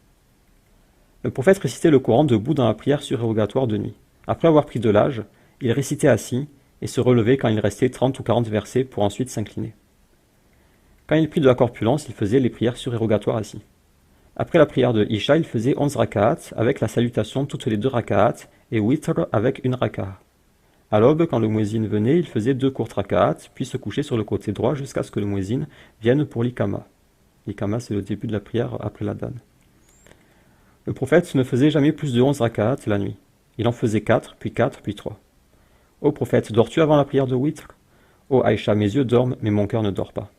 Le prophète récitait le Coran debout dans la prière surérogatoire de nuit. Après avoir pris de l'âge, il récitait assis et se relevait quand il restait 30 ou 40 versets pour ensuite s'incliner. Quand il prit de la corpulence, il faisait les prières surérogatoires assis. Après la prière de Isha, il faisait 11 raka'at avec la salutation toutes les 2 raka'at et witr avec 1 raka'a. À l'aube, quand le muezzin venait, il faisait 2 courtes raka'at, puis se couchait sur le côté droit jusqu'à ce que le muezzin vienne pour l'ikama. L'ikama, c'est le début de la prière après l'adhan. Le prophète ne faisait jamais plus de 11 raka'at la nuit. Il en faisait 4, puis 4, puis 3. Ô prophète, dors-tu avant la prière de witr? Ô Aïcha, mes yeux dorment, mais mon cœur ne dort pas.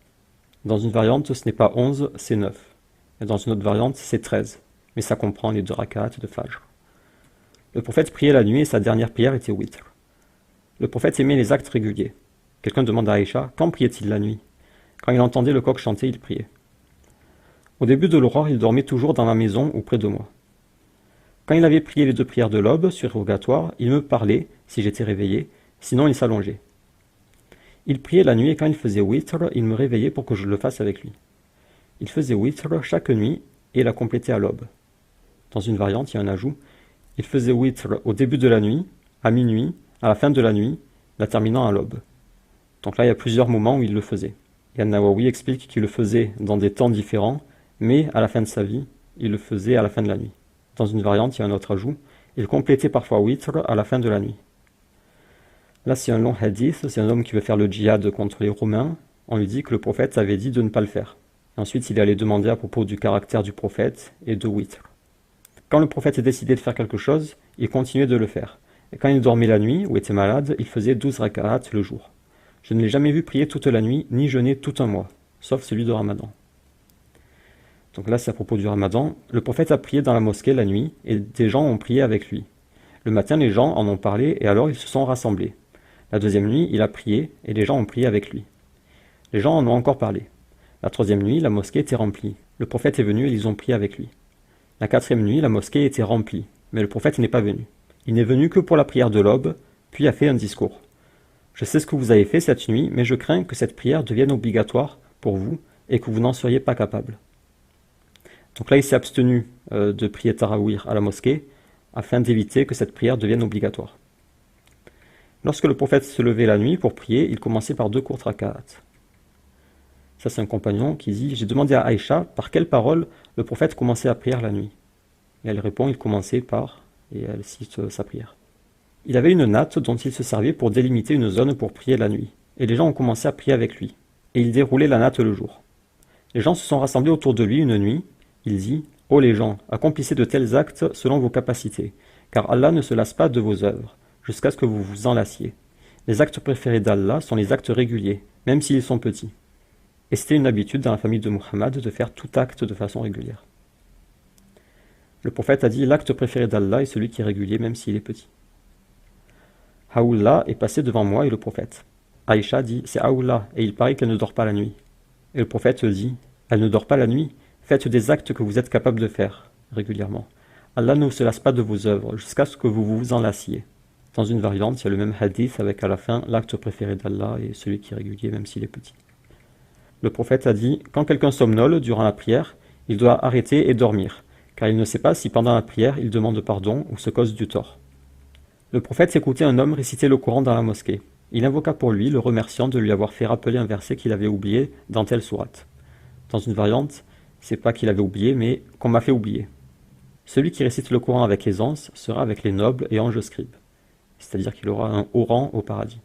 Dans une variante, ce n'est pas 11, c'est 9. Et dans une autre variante, c'est 13. Mais ça comprend les 2 raka'at de Fajr. Le prophète priait la nuit et sa dernière prière était witr. Le prophète aimait les actes réguliers. Quelqu'un demande à Aïcha, quand priait-il la nuit? Quand il entendait le coq chanter, il priait. Au début de l'aurore, il dormait toujours dans ma maison ou près de moi. Quand il avait prié les 2 prières de l'aube, surérogatoires, il me parlait, si j'étais réveillé, sinon il s'allongeait. Il priait la nuit et quand il faisait witr, il me réveillait pour que je le fasse avec lui. Il faisait witr chaque nuit et la complétait à l'aube. Dans une variante, il y a un ajout. Il faisait witr au début de la nuit, à minuit, à la fin de la nuit, la terminant à l'aube. Donc là, il y a plusieurs moments où il le faisait. Et An-Nawawi explique qu'il le faisait dans des temps différents, mais à la fin de sa vie, il le faisait à la fin de la nuit. Dans une variante, il y a un autre ajout. Il complétait parfois witr à la fin de la nuit. Là, c'est un long hadith, c'est un homme qui veut faire le djihad contre les Romains. On lui dit que le prophète avait dit de ne pas le faire. Ensuite, il est allé demander à propos du caractère du prophète et de witr. Quand le prophète décidait de faire quelque chose, il continuait de le faire. Et quand il dormait la nuit ou était malade, il faisait 12 raka'at le jour. Je ne l'ai jamais vu prier toute la nuit, ni jeûner tout un mois, sauf celui de Ramadan. Donc là, c'est à propos du Ramadan. Le prophète a prié dans la mosquée la nuit, et des gens ont prié avec lui. Le matin, les gens en ont parlé, et alors ils se sont rassemblés. La deuxième nuit, il a prié, et les gens ont prié avec lui. Les gens en ont encore parlé. La troisième nuit, la mosquée était remplie. Le prophète est venu et ils ont prié avec lui. La quatrième nuit, la mosquée était remplie, mais le prophète n'est pas venu. Il n'est venu que pour la prière de l'aube, puis a fait un discours. Je sais ce que vous avez fait cette nuit, mais je crains que cette prière devienne obligatoire pour vous et que vous n'en soyez pas capable. Donc là, il s'est abstenu de prier Tarawih à la mosquée afin d'éviter que cette prière devienne obligatoire. Lorsque le prophète se levait la nuit pour prier, il commençait par 2 courtes raka'at. Ça, c'est un compagnon qui dit « J'ai demandé à Aïcha par quelle parole le prophète commençait à prier la nuit. » Et elle répond « Il commençait par… » et elle cite sa prière. Il avait une natte dont il se servait pour délimiter une zone pour prier la nuit. Et les gens ont commencé à prier avec lui. Et il déroulait la natte le jour. Les gens se sont rassemblés autour de lui une nuit. Il dit « Ô les gens, accomplissez de tels actes selon vos capacités, car Allah ne se lasse pas de vos œuvres, jusqu'à ce que vous vous en lassiez. Les actes préférés d'Allah sont les actes réguliers, même s'ils sont petits. » Et c'était une habitude dans la famille de Muhammad de faire tout acte de façon régulière. Le prophète a dit « L'acte préféré d'Allah est celui qui est régulier, même s'il est petit. » Haoula est passé devant moi et le prophète. Aïcha dit « C'est Haoula, et il paraît qu'elle ne dort pas la nuit. » Et le prophète dit « Elle ne dort pas la nuit, faites des actes que vous êtes capable de faire, régulièrement. Allah ne se lasse pas de vos œuvres, jusqu'à ce que vous vous en lassiez. » Dans une variante, il y a le même hadith avec à la fin « L'acte préféré d'Allah est celui qui est régulier, même s'il est petit. » Le prophète a dit « Quand quelqu'un somnole durant la prière, il doit arrêter et dormir, car il ne sait pas si pendant la prière il demande pardon ou se cause du tort. » Le prophète écoutait un homme réciter le Coran dans la mosquée. Il invoqua pour lui, le remerciant de lui avoir fait rappeler un verset qu'il avait oublié dans telle sourate. Dans une variante, c'est pas qu'il avait oublié, mais qu'on m'a fait oublier. Celui qui récite le Coran avec aisance sera avec les nobles et anges scribes, c'est-à-dire qu'il aura un haut rang au paradis.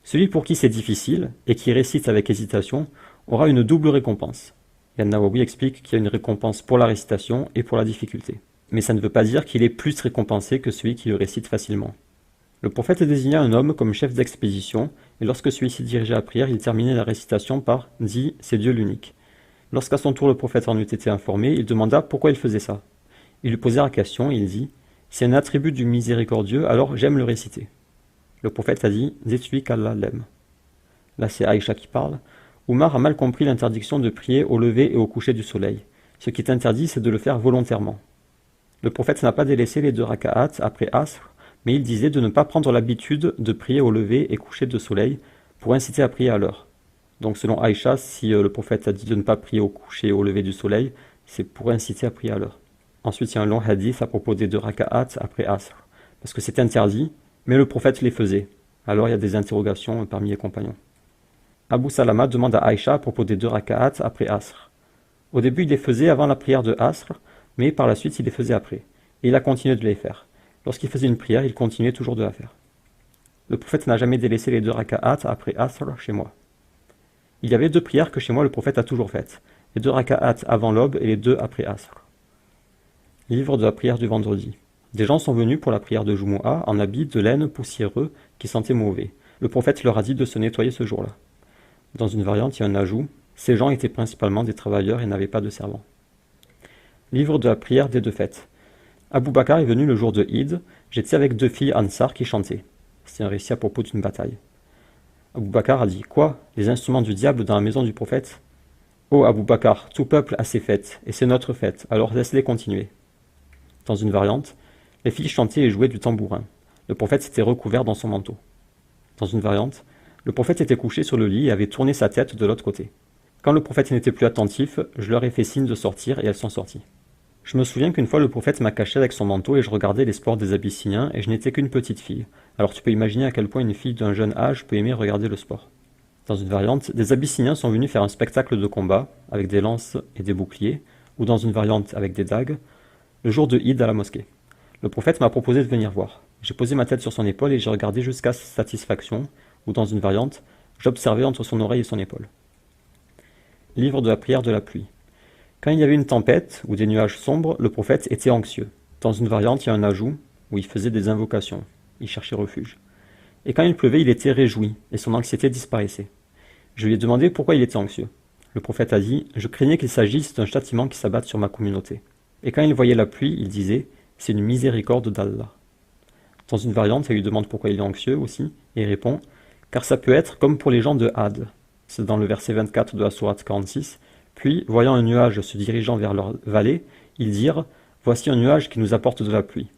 Celui pour qui c'est difficile et qui récite avec hésitation aura une double récompense. Ibn Nawawi explique qu'il y a une récompense pour la récitation et pour la difficulté. Mais ça ne veut pas dire qu'il est plus récompensé que celui qui le récite facilement. Le prophète désigna un homme comme chef d'expédition, et lorsque celui-ci dirigeait la prière, il terminait la récitation par « Dis, c'est Dieu l'unique ». Lorsqu'à son tour le prophète en eut été informé, il demanda pourquoi il faisait ça. Il lui posait la question et il dit « C'est un attribut du miséricordieux, alors j'aime le réciter ». Le prophète a dit « Dites-lui qu'Allah l'aime ». Là c'est Aïcha qui parle. Oumar a mal compris l'interdiction de prier au lever et au coucher du soleil. Ce qui est interdit, c'est de le faire volontairement. Le prophète n'a pas délaissé les 2 raka'at après Asr, mais il disait de ne pas prendre l'habitude de prier au lever et coucher de soleil pour inciter à prier à l'heure. Donc selon Aïcha, si le prophète a dit de ne pas prier au coucher et au lever du soleil, c'est pour inciter à prier à l'heure. Ensuite, il y a un long hadith à propos des 2 raka'at après Asr, parce que c'est interdit, mais le prophète les faisait. Alors il y a des interrogations parmi les compagnons. Abu Salama demande à Aïcha à propos des 2 raka'at après Asr. Au début, il les faisait avant la prière de Asr, mais par la suite, il les faisait après. Et il a continué de les faire. Lorsqu'il faisait une prière, il continuait toujours de la faire. Le prophète n'a jamais délaissé les 2 raka'at après Asr chez moi. Il y avait 2 prières que chez moi le prophète a toujours faites. Les 2 raka'at avant l'aube et les 2 après Asr. Livre de la prière du vendredi. Des gens sont venus pour la prière de Jumu'ah en habits de laine poussiéreux qui sentaient mauvais. Le prophète leur a dit de se nettoyer ce jour-là. Dans une variante, il y a un ajout. Ces gens étaient principalement des travailleurs et n'avaient pas de servants. Livre de la prière des 2 fêtes. Abu Bakr est venu le jour de Eid. J'étais avec 2 filles Ansar qui chantaient. C'est un récit à propos d'une bataille. Abu Bakr a dit « Quoi? Les instruments du diable dans la maison du prophète ?» « Oh Abu Bakr, tout peuple a ses fêtes, et c'est notre fête, alors laisse-les continuer. » Dans une variante, les filles chantaient et jouaient du tambourin. Le prophète s'était recouvert dans son manteau. Dans une variante, le prophète était couché sur le lit et avait tourné sa tête de l'autre côté. Quand le prophète n'était plus attentif, je leur ai fait signe de sortir et elles sont sorties. Je me souviens qu'une fois le prophète m'a caché avec son manteau et je regardais les sports des Abyssiniens et je n'étais qu'une petite fille. Alors tu peux imaginer à quel point une fille d'un jeune âge peut aimer regarder le sport. Dans une variante, des Abyssiniens sont venus faire un spectacle de combat avec des lances et des boucliers, ou dans une variante avec des dagues, le jour de Eid à la mosquée. Le prophète m'a proposé de venir voir. J'ai posé ma tête sur son épaule et j'ai regardé jusqu'à sa satisfaction, ou dans une variante, j'observais entre son oreille et son épaule. Livre de la prière de la pluie. Quand il y avait une tempête ou des nuages sombres, le prophète était anxieux. Dans une variante, il y a un ajout où il faisait des invocations. Il cherchait refuge. Et quand il pleuvait, il était réjoui et son anxiété disparaissait. Je lui ai demandé pourquoi il était anxieux. Le prophète a dit « Je craignais qu'il s'agisse d'un châtiment qui s'abatte sur ma communauté. » Et quand il voyait la pluie, il disait « C'est une miséricorde d'Allah. » Dans une variante, il lui demande pourquoi il est anxieux aussi, et il répond « Car ça peut être comme pour les gens de Had. » C'est dans le verset 24 de la sourate 46. Puis, voyant un nuage se dirigeant vers leur vallée, ils dirent « Voici un nuage qui nous apporte de la pluie. »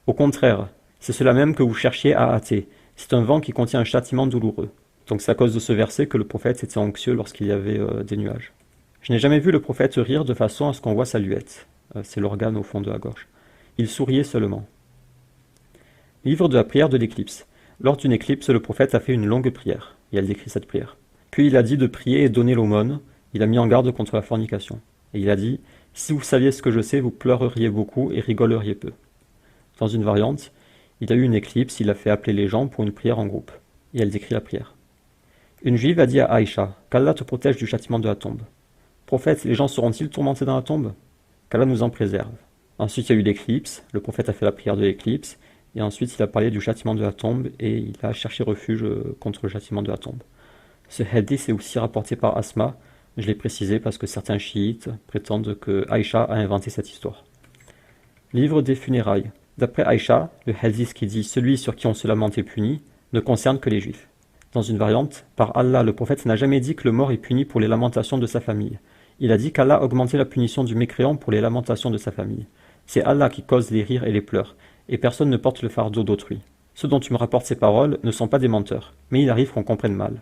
Au contraire, c'est cela même que vous cherchiez à hâter. C'est un vent qui contient un châtiment douloureux. Donc c'est à cause de ce verset que le prophète était anxieux lorsqu'il y avait des nuages. Je n'ai jamais vu le prophète rire de façon à ce qu'on voit sa luette. C'est l'organe au fond de la gorge. Il souriait seulement. Livre de la prière de l'éclipse. Lors d'une éclipse, le prophète a fait une longue prière, et elle décrit cette prière. Puis il a dit de prier et donner l'aumône, il a mis en garde contre la fornication. Et il a dit, « Si vous saviez ce que je sais, vous pleureriez beaucoup et rigoleriez peu. » Dans une variante, il a eu une éclipse, il a fait appeler les gens pour une prière en groupe. Et elle décrit la prière. Une juive a dit à Aïcha, « Qu'Allah te protège du châtiment de la tombe. » Prophète, les gens seront-ils tourmentés dans la tombe? Qu'Allah nous en préserve. Ensuite, il y a eu l'éclipse, le prophète a fait la prière de l'éclipse, et ensuite il a parlé du châtiment de la tombe, et il a cherché refuge contre le châtiment de la tombe. Ce hadith est aussi rapporté par Asma, je l'ai précisé parce que certains chiites prétendent que Aïcha a inventé cette histoire. Livre des funérailles. D'après Aïcha, le hadith qui dit « Celui sur qui on se lamente est puni » ne concerne que les juifs. Dans une variante, par Allah, le prophète n'a jamais dit que le mort est puni pour les lamentations de sa famille. Il a dit qu'Allah augmentait la punition du mécréant pour les lamentations de sa famille. C'est Allah qui cause les rires et les pleurs, et personne ne porte le fardeau d'autrui. Ceux dont tu me rapportes ces paroles ne sont pas des menteurs, mais il arrive qu'on comprenne mal.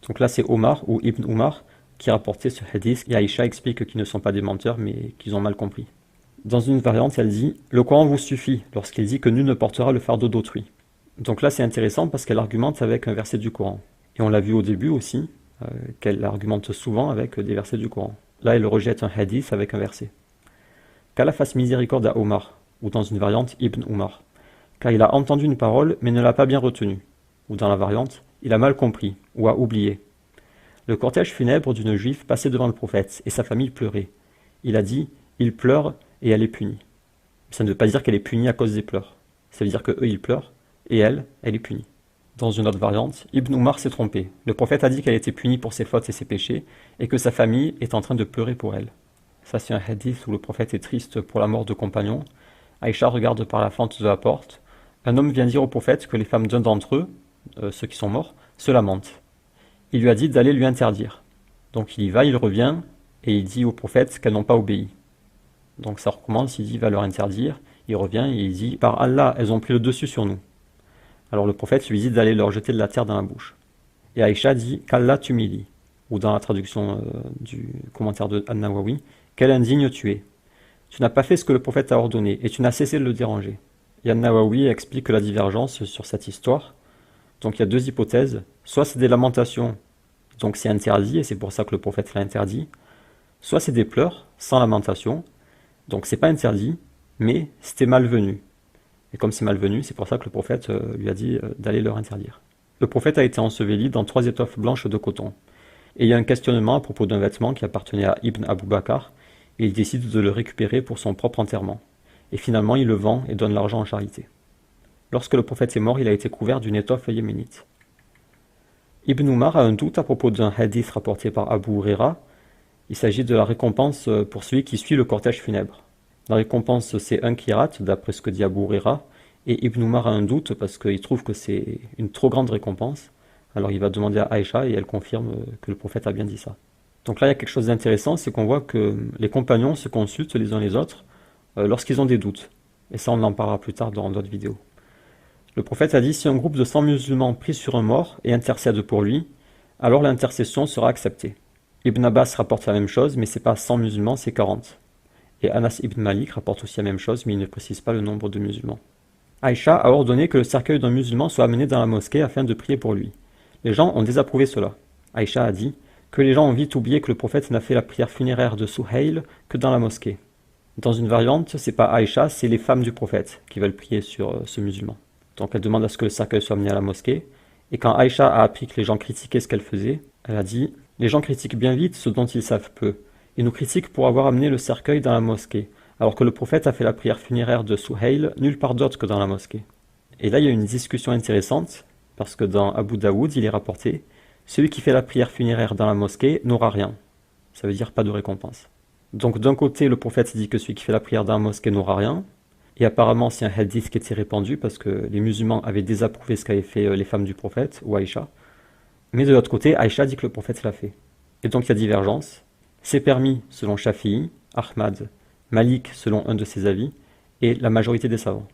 Donc là c'est Omar ou Ibn Omar qui rapportait ce hadith, et Aïcha explique qu'ils ne sont pas des menteurs, mais qu'ils ont mal compris. Dans une variante, elle dit « Le Coran vous suffit lorsqu'il dit que nul ne portera le fardeau d'autrui. » Donc là c'est intéressant parce qu'elle argumente avec un verset du Coran. Et on l'a vu au début aussi, qu'elle argumente souvent avec des versets du Coran. Là elle rejette un hadith avec un verset. Qu'Allah fasse miséricorde à Omar, ou dans une variante Ibn Omar, car il a entendu une parole mais ne l'a pas bien retenue, ou dans la variante, il a mal compris, ou a oublié. Le cortège funèbre d'une juive passait devant le prophète, et sa famille pleurait. Il a dit, il pleure et elle est punie. Ça ne veut pas dire qu'elle est punie à cause des pleurs. Ça veut dire que eux ils pleurent, et elle est punie. Dans une autre variante, Ibn Omar s'est trompé. Le prophète a dit qu'elle était punie pour ses fautes et ses péchés, et que sa famille est en train de pleurer pour elle. Ça c'est un hadith où le prophète est triste pour la mort de compagnons. Aïcha regarde par la fente de la porte. Un homme vient dire au prophète que les femmes d'un d'entre eux, ceux qui sont morts, se lamentent. Il lui a dit d'aller lui interdire. Donc il y va, il revient, et il dit au prophète qu'elles n'ont pas obéi. Donc ça recommence, il dit il va leur interdire, il revient et il dit par Allah, elles ont pris le dessus sur nous. Alors le prophète lui dit d'aller leur jeter de la terre dans la bouche. Et Aïcha dit qu'Allah t'humilie, ou dans la traduction du commentaire de An-Nawawi, quel indigne tu es. Tu n'as pas fait ce que le prophète t'a ordonné, et tu n'as cessé de le déranger. Et An-Nawawi explique la divergence sur cette histoire. Donc il y a deux hypothèses, soit c'est des lamentations, donc c'est interdit, et c'est pour ça que le prophète l'a interdit, soit c'est des pleurs, sans lamentation, donc c'est pas interdit, mais c'était malvenu. Et comme c'est malvenu, c'est pour ça que le prophète lui a dit d'aller leur interdire. Le prophète a été enseveli dans 3 étoffes blanches de coton. Et il y a un questionnement à propos d'un vêtement qui appartenait à Ibn Abu Bakr, et il décide de le récupérer pour son propre enterrement. Et finalement, il le vend et donne l'argent en charité. Lorsque le prophète est mort, il a été couvert d'une étoffe yéménite. Ibn Omar a un doute à propos d'un hadith rapporté par Abu Huraira. Il s'agit de la récompense pour celui qui suit le cortège funèbre. La récompense, c'est 1 qirat, d'après ce que dit Abu Huraira, et Ibn Omar a un doute parce qu'il trouve que c'est une trop grande récompense. Alors il va demander à Aïcha et elle confirme que le prophète a bien dit ça. Donc là, il y a quelque chose d'intéressant, c'est qu'on voit que les compagnons se consultent les uns les autres lorsqu'ils ont des doutes. Et ça, on en parlera plus tard dans d'autres vidéos. Le prophète a dit, si un groupe de 100 musulmans prie sur un mort et intercède pour lui, alors l'intercession sera acceptée. Ibn Abbas rapporte la même chose, mais c'est pas 100 musulmans, c'est 40. Et Anas ibn Malik rapporte aussi la même chose, mais il ne précise pas le nombre de musulmans. Aïcha a ordonné que le cercueil d'un musulman soit amené dans la mosquée afin de prier pour lui. Les gens ont désapprouvé cela. Aïcha a dit que les gens ont vite oublié que le prophète n'a fait la prière funéraire de Suhail que dans la mosquée. Dans une variante, c'est pas Aïcha, c'est les femmes du prophète qui veulent prier sur ce musulman. Donc elle demande à ce que le cercueil soit amené à la mosquée. Et quand Aïcha a appris que les gens critiquaient ce qu'elle faisait, elle a dit « Les gens critiquent bien vite ce dont ils savent peu. Ils nous critiquent pour avoir amené le cercueil dans la mosquée, alors que le prophète a fait la prière funéraire de Suhail nulle part d'autre que dans la mosquée. » Et là, il y a une discussion intéressante, parce que dans Abu Daoud, il est rapporté « Celui qui fait la prière funéraire dans la mosquée n'aura rien. » Ça veut dire pas de récompense. Donc d'un côté, le prophète dit que celui qui fait la prière dans la mosquée n'aura rien, et apparemment c'est un hadith qui était répandu parce que les musulmans avaient désapprouvé ce qu'avaient fait les femmes du prophète, ou Aïcha. Mais de l'autre côté, Aïcha dit que le prophète l'a fait. Et donc il y a divergence. C'est permis selon Shafi'i, Ahmad, Malik selon un de ses avis, et la majorité des savants.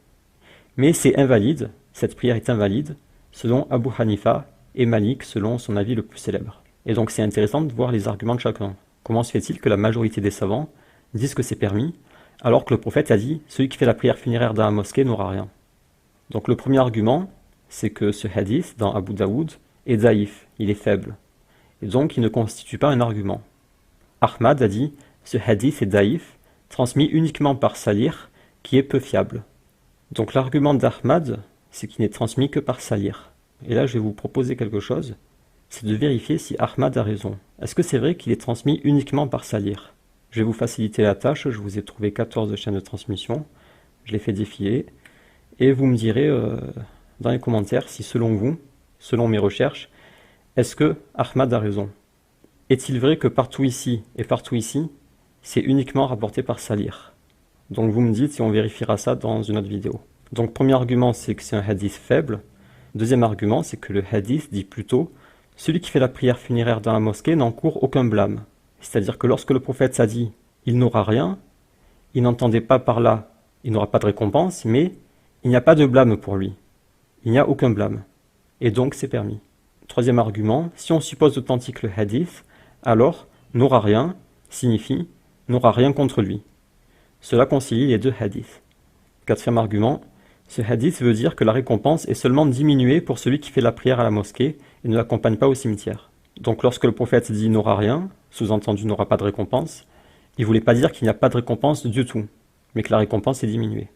Mais c'est invalide, cette prière est invalide, selon Abu Hanifa, et Malik selon son avis le plus célèbre. Et donc c'est intéressant de voir les arguments de chacun. Comment se fait-il que la majorité des savants disent que c'est permis, alors que le prophète a dit « celui qui fait la prière funéraire dans la mosquée n'aura rien ». Donc le premier argument, c'est que ce hadith dans Abu Daoud est daïf, il est faible, et donc il ne constitue pas un argument. Ahmad a dit « ce hadith est daïf, transmis uniquement par Salir, qui est peu fiable ». Donc l'argument d'Ahmad, c'est qu'il n'est transmis que par Salir. Et là je vais vous proposer quelque chose, c'est de vérifier si Ahmad a raison. Est-ce que c'est vrai qu'il est transmis uniquement par Salir? Je vais vous faciliter la tâche, je vous ai trouvé 14 chaînes de transmission, je les fais défiler, et vous me direz dans les commentaires si selon vous, selon mes recherches, est-ce que Ahmad a raison? Est-il vrai que partout ici et partout ici, c'est uniquement rapporté par Salir? Donc vous me dites si on vérifiera ça dans une autre vidéo. Donc premier argument, c'est que c'est un hadith faible. Deuxième argument, c'est que le hadith dit plutôt « celui qui fait la prière funéraire dans la mosquée n'encourt aucun blâme ». C'est-à-dire que lorsque le prophète s'a dit « il n'aura rien », il n'entendait pas par là « il n'aura pas de récompense », mais « il n'y a pas de blâme pour lui ». Il n'y a aucun blâme. Et donc c'est permis. Troisième argument, si on suppose authentique le hadith, alors « n'aura rien » signifie « n'aura rien contre lui ». Cela concilie les deux hadiths. Quatrième argument, ce hadith veut dire que la récompense est seulement diminuée pour celui qui fait la prière à la mosquée et ne l'accompagne pas au cimetière. Donc lorsque le prophète dit n'aura rien, sous-entendu n'aura pas de récompense, il ne voulait pas dire qu'il n'y a pas de récompense du tout, mais que la récompense est diminuée.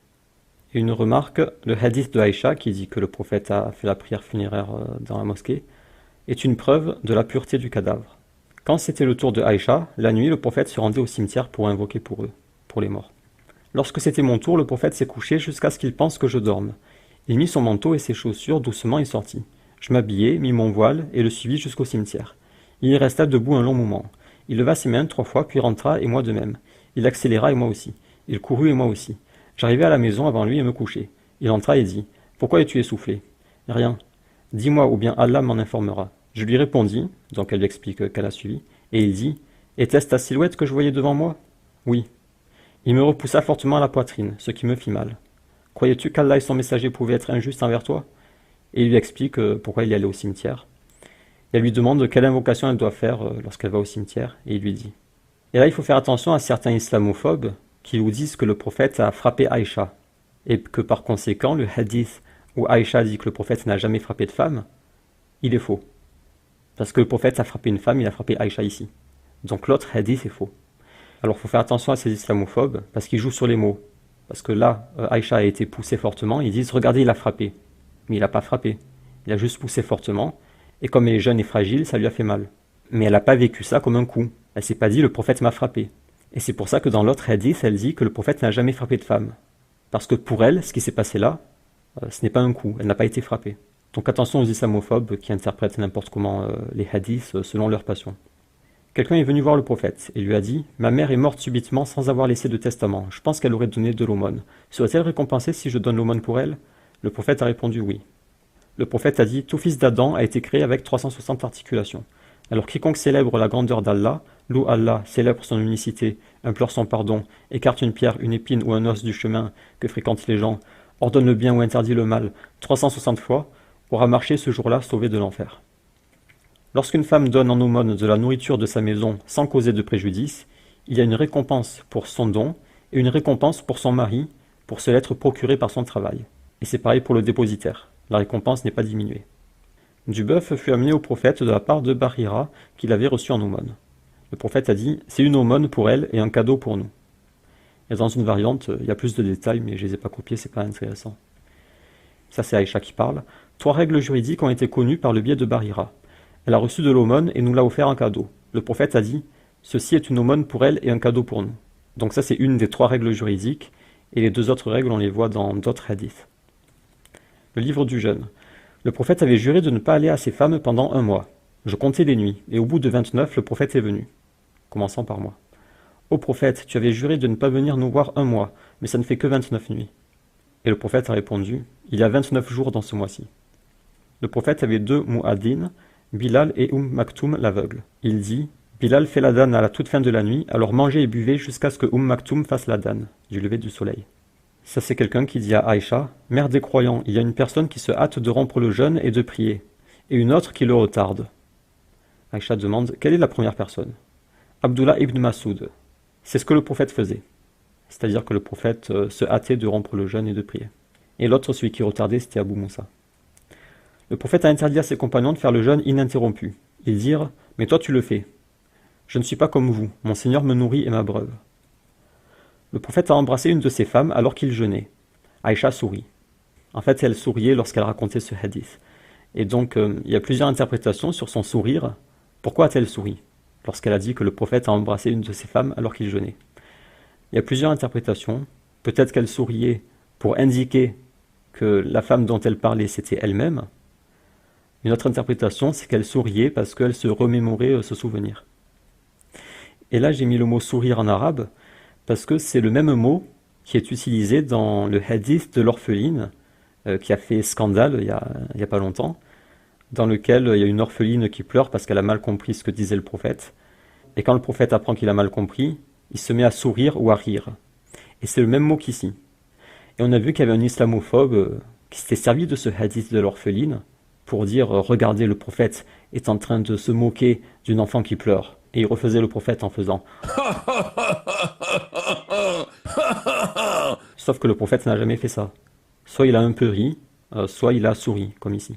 Et une remarque, le hadith de Aïcha qui dit que le prophète a fait la prière funéraire dans la mosquée est une preuve de la pureté du cadavre. Quand c'était le tour de Aïcha, la nuit le prophète se rendait au cimetière pour invoquer pour eux, pour les morts. Lorsque c'était mon tour, le prophète s'est couché jusqu'à ce qu'il pense que je dorme. Il mit son manteau et ses chaussures doucement et sortit. Je m'habillai, mis mon voile et le suivis jusqu'au cimetière. Il y resta debout un long moment. Il leva ses mains 3 fois, puis rentra, et moi de même. Il accéléra, et moi aussi. Il courut, et moi aussi. J'arrivai à la maison avant lui et me couchai. Il entra et dit « Pourquoi es-tu essoufflé ?»« Rien. Dis-moi, ou bien Allah m'en informera. » Je lui répondis, donc elle lui explique qu'elle a suivi, et il dit « Était-ce ta silhouette que je voyais devant moi ?»« Oui. » Il me repoussa fortement à la poitrine, ce qui me fit mal. « Croyais-tu qu'Allah et son messager pouvaient être injustes envers toi ?» Et il lui explique pourquoi il y allait au cimetière. Et elle lui demande quelle invocation elle doit faire lorsqu'elle va au cimetière, et il lui dit. Et là, il faut faire attention à certains islamophobes qui vous disent que le prophète a frappé Aïcha, et que par conséquent, le hadith où Aïcha dit que le prophète n'a jamais frappé de femme, il est faux. Parce que le prophète a frappé une femme, il a frappé Aïcha ici. Donc l'autre hadith est faux. Alors il faut faire attention à ces islamophobes, parce qu'ils jouent sur les mots. Parce que là, Aïcha a été poussée fortement, ils disent « Regardez, il a frappé ». Mais il n'a pas frappé. Il a juste poussé fortement, et comme elle est jeune et fragile, ça lui a fait mal. Mais elle n'a pas vécu ça comme un coup. Elle s'est pas dit « le prophète m'a frappé ». Et c'est pour ça que dans l'autre hadith, elle dit que le prophète n'a jamais frappé de femme. Parce que pour elle, ce qui s'est passé là, ce n'est pas un coup, elle n'a pas été frappée. Donc attention aux islamophobes qui interprètent n'importe comment les hadiths selon leur passion. Quelqu'un est venu voir le prophète et lui a dit « Ma mère est morte subitement sans avoir laissé de testament. Je pense qu'elle aurait donné de l'aumône. Serait-elle récompensée si je donne l'aumône pour elle ?» Le prophète a répondu « Oui ». Le prophète a dit « Tout fils d'Adam a été créé avec 360 articulations. Alors quiconque célèbre la grandeur d'Allah, loue Allah, célèbre son unicité, implore son pardon, écarte une pierre, une épine ou un os du chemin que fréquentent les gens, ordonne le bien ou interdit le mal, 360 fois, aura marché ce jour-là sauvé de l'enfer. » Lorsqu'une femme donne en aumône de la nourriture de sa maison sans causer de préjudice, il y a une récompense pour son don et une récompense pour son mari pour se l'être procuré par son travail. Et c'est pareil pour le dépositaire. La récompense n'est pas diminuée. Du bœuf fut amené au prophète de la part de Barira qu'il avait reçu en aumône. Le prophète a dit « C'est une aumône pour elle et un cadeau pour nous ». Et dans une variante, il y a plus de détails, mais je ne les ai pas copiés, c'est pas intéressant. Ça c'est Aïcha qui parle. 3 règles juridiques ont été connues par le biais de Barira. Elle a reçu de l'aumône et nous l'a offert en cadeau. Le prophète a dit « Ceci est une aumône pour elle et un cadeau pour nous ». Donc ça c'est une des 3 règles juridiques, et les 2 autres règles on les voit dans d'autres hadiths. Le livre du jeûne. Le prophète avait juré de ne pas aller à ses femmes pendant 1 mois. Je comptais les nuits, et au bout de 29, le prophète est venu. Commençant par moi. Ô prophète, tu avais juré de ne pas venir nous voir 1 mois, mais ça ne fait que 29 nuits. Et le prophète a répondu, il y a 29 jours dans ce mois-ci. Le prophète avait 2 mu'adhin, Bilal et Maktoum l'aveugle. Il dit, Bilal fait l'adhan à la toute fin de la nuit, alors mangez et buvez jusqu'à ce que Maktoum fasse l'adhan, du lever du soleil. Ça, c'est quelqu'un qui dit à Aïcha, « Mère des croyants, il y a une personne qui se hâte de rompre le jeûne et de prier, et une autre qui le retarde. » Aïcha demande, « Quelle est la première personne ?» Abdullah ibn Masoud. C'est ce que le prophète faisait. C'est-à-dire que le prophète se hâtait de rompre le jeûne et de prier. Et l'autre, celui qui retardait, c'était Abu Moussa. Le prophète a interdit à ses compagnons de faire le jeûne ininterrompu. Ils dirent, « Mais toi tu le fais. Je ne suis pas comme vous, mon Seigneur me nourrit et m'abreuve. » Le prophète a embrassé une de ses femmes alors qu'il jeûnait. Aïcha sourit. En fait, elle souriait lorsqu'elle racontait ce hadith. Et donc, il y a plusieurs interprétations sur son sourire. Pourquoi a-t-elle souri lorsqu'elle a dit que le prophète a embrassé une de ses femmes alors qu'il jeûnait? Il y a plusieurs interprétations. Peut-être qu'elle souriait pour indiquer que la femme dont elle parlait, c'était elle-même. Une autre interprétation, c'est qu'elle souriait parce qu'elle se remémorait ce souvenir. Et là, j'ai mis le mot sourire en arabe parce que c'est le même mot qui est utilisé dans le hadith de l'orpheline qui a fait scandale il y a pas longtemps, dans lequel il y a une orpheline qui pleure parce qu'elle a mal compris ce que disait le prophète. Et quand le prophète apprend qu'il a mal compris, il se met à sourire ou à rire. Et c'est le même mot qu'ici. Et on a vu qu'il y avait un islamophobe qui s'était servi de ce hadith de l'orpheline pour dire « Regardez, le prophète est en train de se moquer d'une enfant qui pleure. » Et il refaisait le prophète en faisant Sauf que le prophète n'a jamais fait ça. Soit il a un peu ri, soit il a souri, comme ici.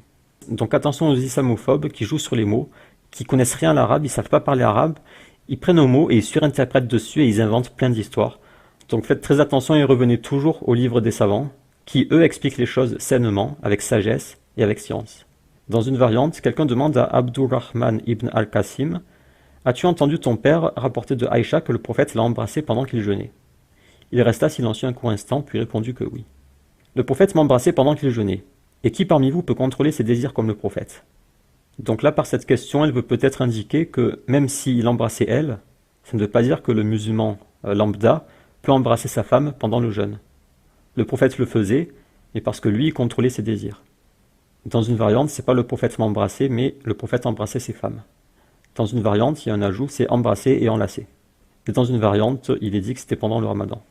Donc attention aux islamophobes qui jouent sur les mots, qui connaissent rien à l'arabe, ils savent pas parler arabe, ils prennent un mot et ils surinterprètent dessus et ils inventent plein d'histoires. Donc faites très attention et revenez toujours au livre des savants, qui eux expliquent les choses sainement, avec sagesse et avec science. Dans une variante, quelqu'un demande à Abdurrahman ibn al-Qasim, « As-tu entendu ton père rapporter de Aïcha que le prophète l'a embrassé pendant qu'il jeûnait ?» Il resta silencieux un court instant, puis répondit que oui. Le prophète m'embrassait pendant qu'il jeûnait. Et qui parmi vous peut contrôler ses désirs comme le prophète? Donc là, par cette question, elle veut peut-être indiquer que même s'il embrassait elle, ça ne veut pas dire que le musulman lambda peut embrasser sa femme pendant le jeûne. Le prophète le faisait, mais parce que lui, il contrôlait ses désirs. Dans une variante, c'est pas le prophète m'embrassait, mais le prophète embrassait ses femmes. Dans une variante, il y a un ajout, c'est embrasser et enlacer. Et dans une variante, il est dit que c'était pendant le ramadan.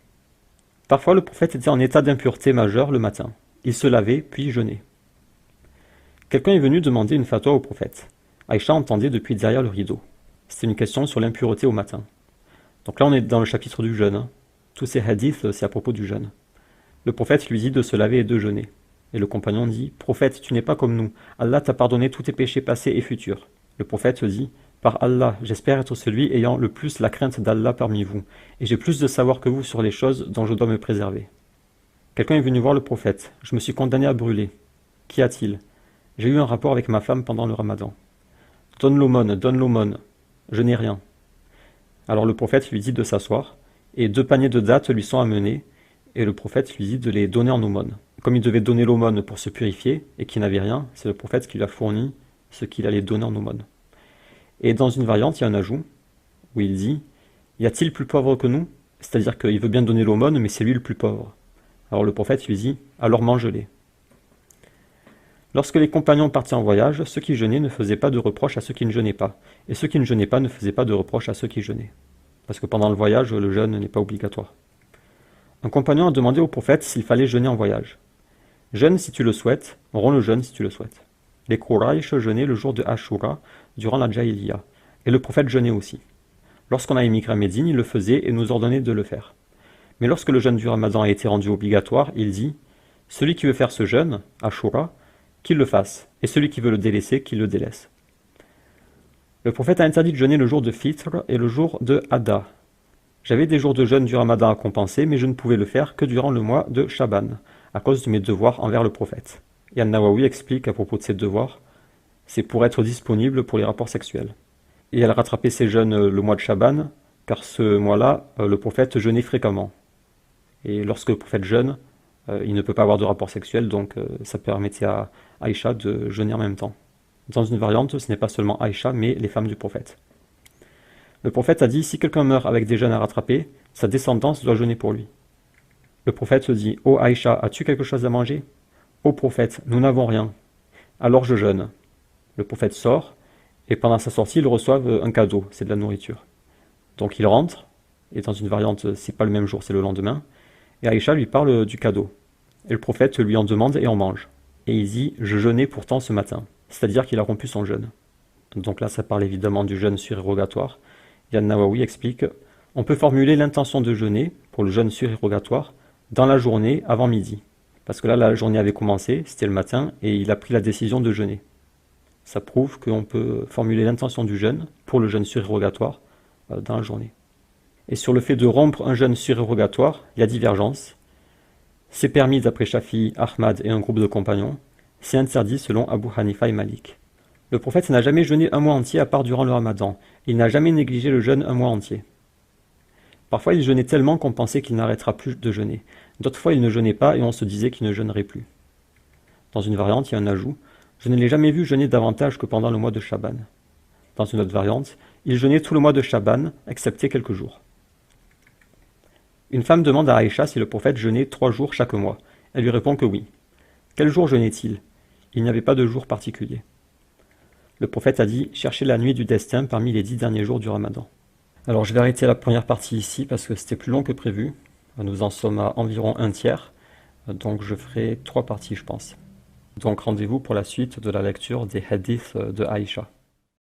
Parfois, le prophète était en état d'impureté majeure le matin. Il se lavait, puis jeûnait. Quelqu'un est venu demander une fatwa au prophète. Aïcha entendait depuis derrière le rideau. C'était une question sur l'impureté au matin. Donc là, on est dans le chapitre du jeûne. Tous ces hadiths, c'est à propos du jeûne. Le prophète lui dit de se laver et de jeûner. Et le compagnon dit, « Prophète, tu n'es pas comme nous. Allah t'a pardonné tous tes péchés passés et futurs. » Le prophète dit, « Par Allah, j'espère être celui ayant le plus la crainte d'Allah parmi vous, et j'ai plus de savoir que vous sur les choses dont je dois me préserver. » Quelqu'un est venu voir le prophète. « Je me suis condamné à brûler. » « Qu'y a-t-il ? » « J'ai eu un rapport avec ma femme pendant le ramadan. »« Donne l'aumône, donne l'aumône. » »« Je n'ai rien. » Alors le prophète lui dit de s'asseoir, et 2 paniers de dattes lui sont amenés, et le prophète lui dit de les donner en aumône. Comme il devait donner l'aumône pour se purifier, et qu'il n'avait rien, c'est le prophète qui lui a fourni ce qu'il allait donner en aumône. Et dans une variante, il y a un ajout, où il dit « Y a-t-il plus pauvre que nous ?» C'est-à-dire qu'il veut bien donner l'aumône, mais c'est lui le plus pauvre. Alors le prophète lui dit « Alors mange-les. » Lorsque les compagnons partaient en voyage, ceux qui jeûnaient ne faisaient pas de reproches à ceux qui ne jeûnaient pas, et ceux qui ne jeûnaient pas ne faisaient pas de reproches à ceux qui jeûnaient. Parce que pendant le voyage, le jeûne n'est pas obligatoire. Un compagnon a demandé au prophète s'il fallait jeûner en voyage. « Jeûne si tu le souhaites, romps le jeûne si tu le souhaites. » Les Quraysh jeûnaient le jour de Ashura, durant la Jahiliya, et le prophète jeûnait aussi. Lorsqu'on a émigré à Médine, il le faisait et nous ordonnait de le faire. Mais lorsque le jeûne du Ramadan a été rendu obligatoire, il dit « Celui qui veut faire ce jeûne, Ashura, qu'il le fasse, et celui qui veut le délaisser, qu'il le délaisse. » Le prophète a interdit de jeûner le jour de Fitr et le jour de Hadda. J'avais des jours de jeûne du Ramadan à compenser, mais je ne pouvais le faire que durant le mois de Shaban, à cause de mes devoirs envers le prophète. Et An-Nawawi explique à propos de ses devoirs, c'est pour être disponible pour les rapports sexuels. Et elle rattrapait ses jeûnes le mois de Shaban, car ce mois-là, le prophète jeûnait fréquemment. Et lorsque le prophète jeûne, il ne peut pas avoir de rapport sexuel, donc ça permettait à Aïcha de jeûner en même temps. Dans une variante, ce n'est pas seulement Aïcha, mais les femmes du prophète. Le prophète a dit, si quelqu'un meurt avec des jeûnes à rattraper, sa descendance doit jeûner pour lui. Le prophète dit, ô Aïcha, as-tu quelque chose à manger? Ô prophète, nous n'avons rien. Alors je jeûne. Le prophète sort, et pendant sa sortie, il reçoit un cadeau, c'est de la nourriture. Donc il rentre, et dans une variante, c'est pas le même jour, c'est le lendemain, Et Aïcha lui parle du cadeau. Et le prophète lui en demande et en mange. Et il dit « Je jeûnais pourtant ce matin », c'est-à-dire qu'il a rompu son jeûne. Donc là, ça parle évidemment du jeûne surérogatoire. Yann Nawawi explique « On peut formuler l'intention de jeûner, pour le jeûne surérogatoire, dans la journée avant midi. » Parce que là, la journée avait commencé, c'était le matin, et il a pris la décision de jeûner. Ça prouve qu'on peut formuler l'intention du jeûne, pour le jeûne surérogatoire, dans la journée. Et sur le fait de rompre un jeûne surérogatoire, il y a divergence. C'est permis d'après Shafi'i, Ahmad et un groupe de compagnons. C'est interdit selon Abu Hanifa et Malik. Le prophète n'a jamais jeûné un mois entier à part durant le ramadan. Il n'a jamais négligé le jeûne un mois entier. Parfois il jeûnait tellement qu'on pensait qu'il n'arrêtera plus de jeûner. D'autres fois il ne jeûnait pas et on se disait qu'il ne jeûnerait plus. Dans une variante, il y a un ajout. Je ne l'ai jamais vu jeûner davantage que pendant le mois de Chaban. Dans une autre variante, il jeûnait tout le mois de Chaban, excepté quelques jours. Une femme demande à Aïcha si le prophète jeûnait 3 jours chaque mois. Elle lui répond que oui. Quel jour jeûnait-il? Il n'y avait pas de jour particulier. Le prophète a dit « Cherchez la nuit du destin parmi les 10 derniers jours du ramadan ». Alors je vais arrêter la première partie ici parce que c'était plus long que prévu. Nous en sommes à environ un tiers, donc je ferai 3 parties je pense. Donc rendez-vous pour la suite de la lecture des hadiths de Aïcha.